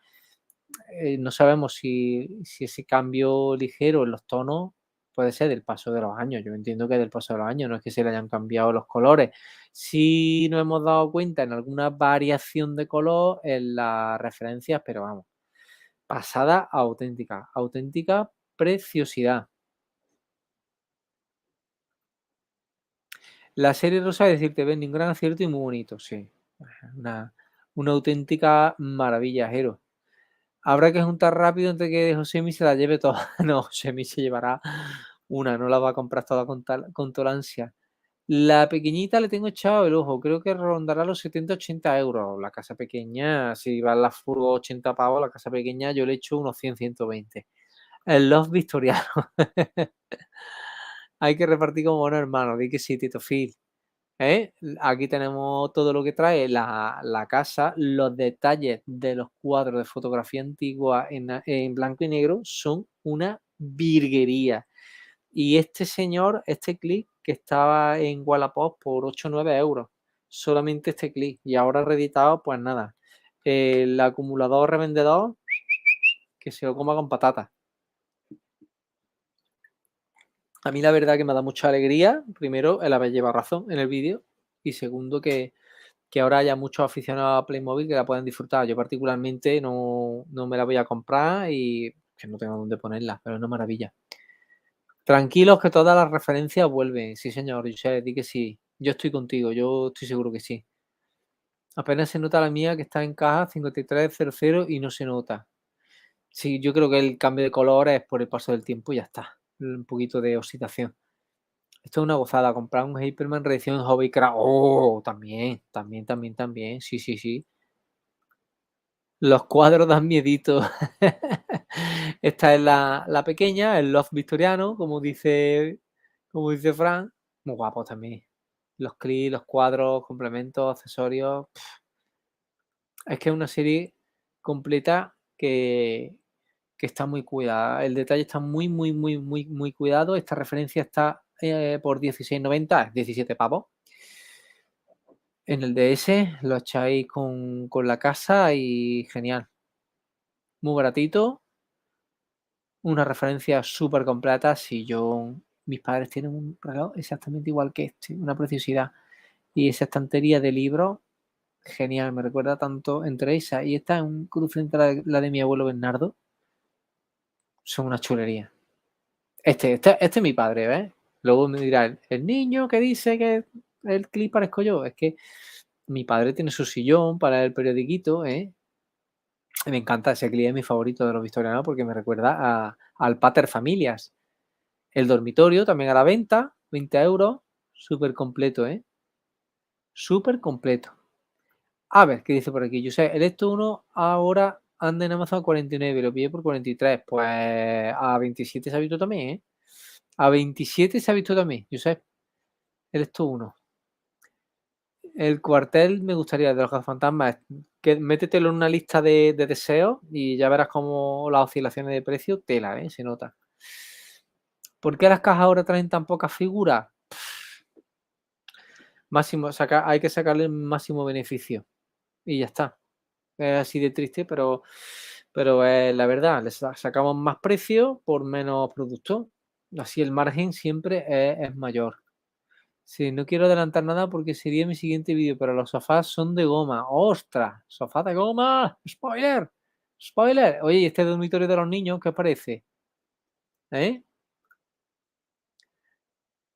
no sabemos si ese cambio ligero en los tonos puede ser del paso de los años. Yo entiendo que es del paso de los años, no es que se le hayan cambiado los colores. Sí nos hemos dado cuenta en alguna variación de color en las referencias, pero vamos, pasada auténtica, auténtica preciosidad. La serie rosa, es decir, te ven un gran acierto y muy bonito, sí. Una, una auténtica maravilla, Jero. Habrá que juntar rápido antes que Josemi se la lleve toda. No, Josemi se llevará una, no la va a comprar toda con toda la ansia. La pequeñita le tengo echado el ojo, creo que rondará los 70-80 euros. La casa pequeña, si va la furgo 80 pavos, la casa pequeña yo le echo unos 100-120. El Loft victoriano. Hay que repartir como buenos hermanos, di que sí, Tito Phil. ¿Eh? Aquí tenemos todo lo que trae la casa, los detalles de los cuadros de fotografía antigua en blanco y negro son una virguería. Y este señor, este clip que estaba en Wallapop por 8 o 9 euros, solamente este clip, y ahora reeditado, pues nada, el acumulador revendedor que se lo coma con patatas. A mí la verdad que me da mucha alegría, primero, el haber llevado razón en el vídeo, y segundo, que ahora haya muchos aficionados a Playmobil que la puedan disfrutar. Yo particularmente no me la voy a comprar y que no tengo dónde ponerla, pero es una maravilla. Tranquilos que todas las referencias vuelven. Sí, señor, Josep, di que sí. Yo estoy contigo, yo estoy seguro que sí. Apenas se nota la mía que está en caja 5300 y no se nota. Sí, yo creo que el cambio de color es por el paso del tiempo y ya está. Un poquito de oxidación. Esto es una gozada, comprar un Hyperman reedición Hobbycraft. Oh, también. Sí, sí, sí. Los cuadros dan miedito. Esta es la pequeña, el loft victoriano, como dice Fran. Muy guapo también. Los clips, los cuadros, complementos, accesorios. Es que es una serie completa que está muy cuidada. El detalle está muy cuidado. Esta referencia está por 16,90, es 17 pavos. En el DS lo echáis con la casa y genial. Muy baratito. Una referencia súper completa. Si yo, mis padres tienen un reloj exactamente igual que este, una preciosidad. Y esa estantería de libros, genial, me recuerda tanto entre esa y esta, un cruz frente a la de mi abuelo Bernardo, son una chulería. Este es mi padre, ¿ves? Luego me dirá, el niño que dice que el clip parezco yo, es que mi padre tiene su sillón para el periodiquito, ¿eh? Me encanta, ese clip es mi favorito de los victorianos porque me recuerda al Pater Familias. El dormitorio también a la venta, 20 euros, súper completo, ¿eh? Súper completo. A ver, ¿qué dice por aquí? Yo sé, el Esto 1 ahora anda en Amazon a 49, lo pillé por 43. Pues a 27 se ha visto también, ¿eh? A 27 se ha visto también, yo sé. El Esto 1. El cuartel me gustaría de los cazafantasmas. Que métetelo en una lista de deseos y ya verás cómo las oscilaciones de precio tela, ¿eh? Se nota. ¿Por qué las cajas ahora traen tan pocas figuras? Hay que sacarle el máximo beneficio. Y ya está. Es así de triste, pero es la verdad. Les sacamos más precio por menos producto. Así el margen siempre es mayor. Sí, no quiero adelantar nada porque sería mi siguiente vídeo, pero los sofás son de goma. ¡Ostras! ¡Sofá de goma! ¡Spoiler! ¡Spoiler! Oye, ¿y este dormitorio de los niños qué os parece? ¿Eh?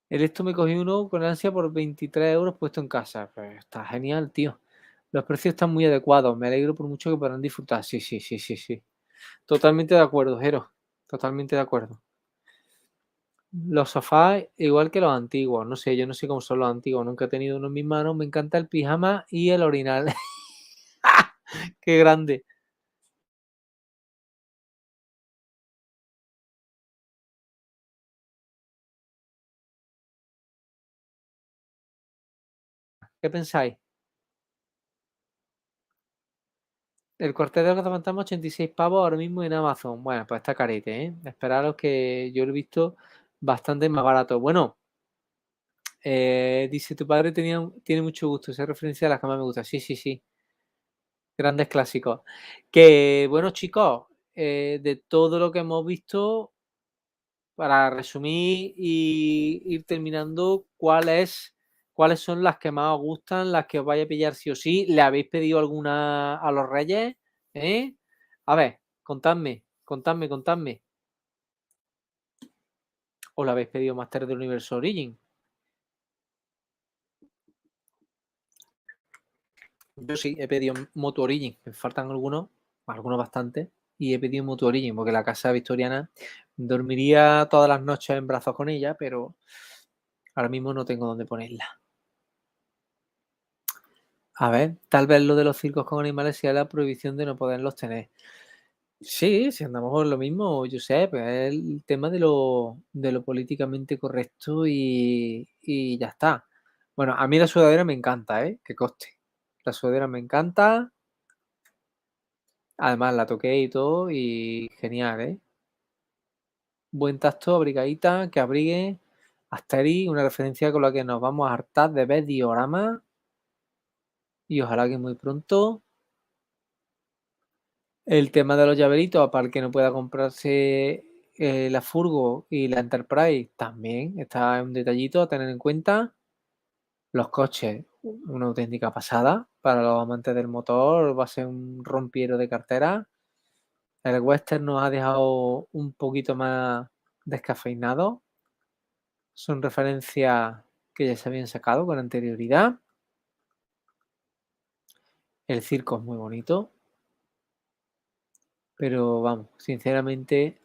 El esto me cogí uno con ansia por 23 euros puesto en casa. Pues está genial, tío. Los precios están muy adecuados. Me alegro por mucho que podrán disfrutar. Sí, sí, sí, sí, sí. Totalmente de acuerdo, Jero. Totalmente de acuerdo. Los sofás, igual que los antiguos. No sé, yo no sé cómo son los antiguos. Nunca he tenido uno en mis manos. Me encanta el pijama y el orinal. ¡Qué grande! ¿Qué pensáis? El corte de los fantasmas 86 pavos ahora mismo en Amazon. Bueno, pues está carete, ¿eh? Esperaros que yo lo he visto bastante más barato. Bueno, dice tu padre tiene mucho gusto. Esa referencia a las que más me gusta. Sí, sí, sí. Grandes clásicos. Que bueno, chicos, de todo lo que hemos visto, para resumir y ir terminando, cuáles son las que más os gustan, las que os vaya a pillar sí o sí. ¿Le habéis pedido alguna a los reyes? ¿Eh? A ver, contadme. ¿O la habéis pedido Master del Universo Origin? Yo sí, he pedido Moto Origin. Me faltan algunos bastante. y he pedido Mutual Origin, porque la casa victoriana dormiría todas las noches en brazos con ella, pero ahora mismo no tengo dónde ponerla. A ver, tal vez lo de los circos con animales sea la prohibición de no poderlos tener. Sí, si andamos por lo mismo, Josep, es el tema de lo políticamente correcto y ya está. Bueno, a mí la sudadera me encanta, ¿eh? Que conste. La sudadera me encanta, además la toqué y todo y genial, ¿eh? Buen tacto, abrigadita, que abrigue. Asterix, una referencia con la que nos vamos a hartar de ver dioramas y ojalá que muy pronto. El tema de los llaveritos, para el que no pueda comprarse la Furgo y la Enterprise, también está un detallito a tener en cuenta. Los coches, una auténtica pasada. Para los amantes del motor, va a ser un rompiero de cartera. El Western nos ha dejado un poquito más descafeinado. Son referencias que ya se habían sacado con anterioridad. El circo es muy bonito. Pero vamos, sinceramente,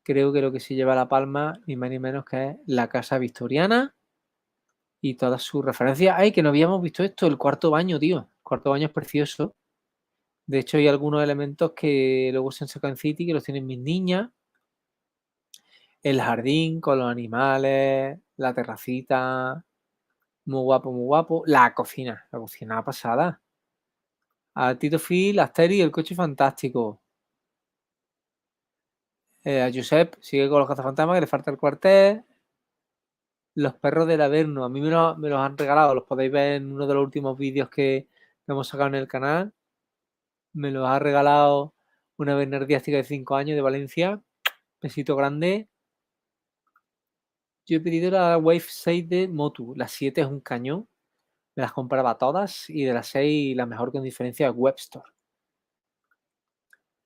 creo que lo que se lleva la palma, ni más ni menos que es la casa victoriana y todas sus referencias. ¡Ay, que no habíamos visto esto! El cuarto baño, tío. El cuarto baño es precioso. De hecho, hay algunos elementos que luego se han sacado en City que los tienen mis niñas. El jardín con los animales, la terracita, muy guapo, muy guapo. La cocina pasada. A Tito Phil, Asteri, el coche fantástico. A Josep sigue con los cazafantasmas, que le falta el cuartel. Los perros del Averno, a mí me los han regalado, los podéis ver en uno de los últimos vídeos que hemos sacado en el canal. Me los ha regalado una bernardística de 5 años de Valencia. Besito grande. Yo he pedido la Wave 6 de Motu. La 7 es un cañón. Me las compraba todas y de las 6 la mejor con diferencia es Webstore.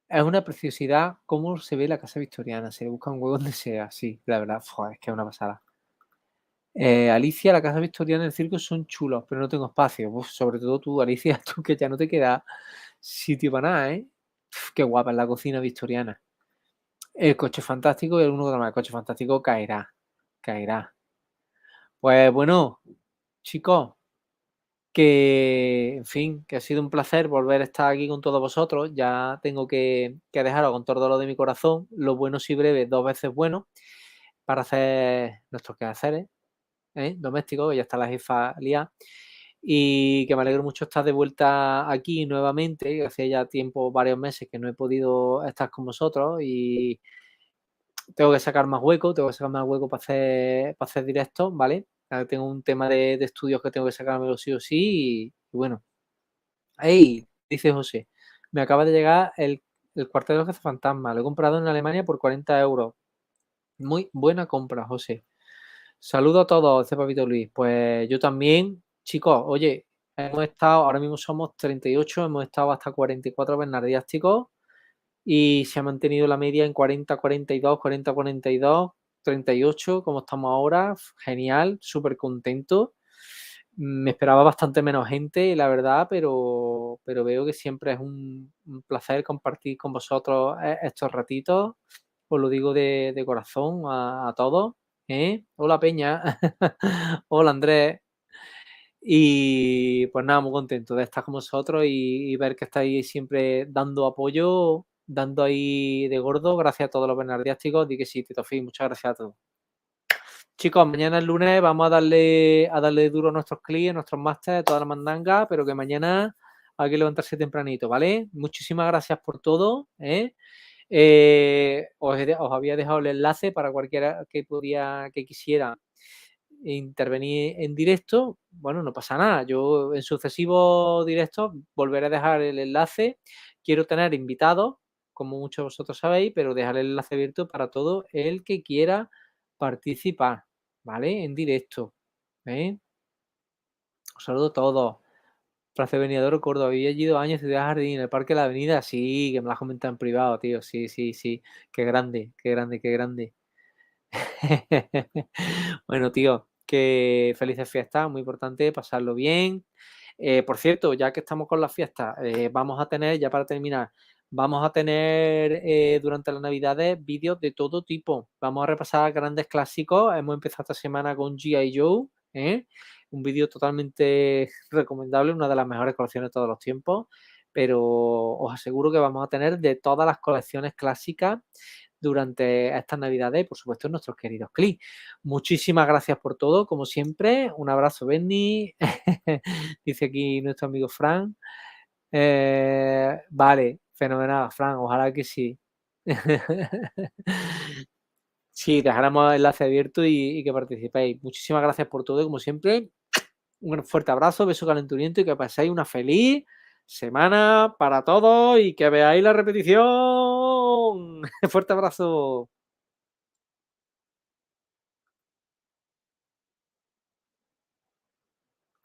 Es una preciosidad cómo se ve la casa victoriana. Se le busca un huevo donde sea. Sí, la verdad, es que es una pasada. Alicia, la casa victoriana y el circo son chulos, pero no tengo espacio. Uf, sobre todo tú, Alicia, tú que ya no te queda sitio para nada, ¿eh? Uf, qué guapa es la cocina victoriana. El coche fantástico y alguno que más. El coche fantástico caerá. Caerá. Pues bueno, chicos, que en fin, que ha sido un placer volver a estar aquí con todos vosotros. Ya tengo que dejaros con todo lo de mi corazón. Lo bueno y breve, 2 veces bueno, para hacer nuestros quehaceres. Doméstico, que ya está la jefa liada. Y que me alegro mucho estar de vuelta aquí nuevamente, que hacía ya tiempo, varios meses que no he podido estar con vosotros y tengo que sacar más hueco para hacer directos, ¿vale? Tengo un tema de estudios que tengo que sacármelo sí o sí y bueno. ¡Ey! Dice José, me acaba de llegar el cuartel de los fantasma, lo he comprado en Alemania por 40 euros. Muy buena compra, José. Saludo a todos, dice Papito Luis. Pues yo también, chicos, oye, hemos estado, ahora mismo somos 38, hemos estado hasta 44 bernardiásticos y se ha mantenido la media en 40, 42, 40, 42, 38, como estamos ahora. Genial, súper contento. Me esperaba bastante menos gente, la verdad, pero veo que siempre es un placer compartir con vosotros estos ratitos. Os lo digo de corazón a todos. Hola Peña, hola Andrés. Y pues nada, muy contento de estar con vosotros y ver que estáis siempre dando apoyo, dando ahí de gordo. Gracias a todos los bernardiásticos. Di que sí, Tito Fi, muchas gracias a todos. Chicos, mañana es lunes, vamos a darle duro a nuestros clientes, a nuestros másteres, toda la mandanga, pero que mañana hay que levantarse tempranito, ¿vale? Muchísimas gracias por todo, ¿eh? Os había dejado el enlace para cualquiera que quisiera intervenir en directo. Bueno, no pasa nada. Yo en sucesivos directos volveré a dejar el enlace. Quiero tener invitados, como muchos de vosotros sabéis, pero dejar el enlace abierto para todo el que quiera participar, ¿vale? En directo. ¿Eh? Os saludo a todos. Plaza Venidor, Córdoba. Había ido años Ciudad Jardín, el Parque de la Avenida. Sí, que me lo has comentado en privado, tío. Sí, sí, sí. Qué grande, qué grande, qué grande. Bueno, tío, que felices fiestas, muy importante, pasarlo bien. Por cierto, ya que estamos con las fiestas, vamos a tener, ya para terminar, Vamos a tener durante las Navidades vídeos de todo tipo. Vamos a repasar grandes clásicos. Hemos empezado esta semana con G.I. Joe, un vídeo totalmente recomendable, una de las mejores colecciones de todos los tiempos. Pero os aseguro que vamos a tener de todas las colecciones clásicas durante estas Navidades y, por supuesto, nuestros queridos CLI. Muchísimas gracias por todo, como siempre. Un abrazo, Benny. Dice aquí nuestro amigo Fran. Vale, fenomenal, Fran, ojalá que sí. Sí, dejaremos el enlace abierto y que participéis. Muchísimas gracias por todo y, como siempre, un fuerte abrazo, beso calenturiento y que paséis una feliz semana para todos y que veáis la repetición. Fuerte abrazo.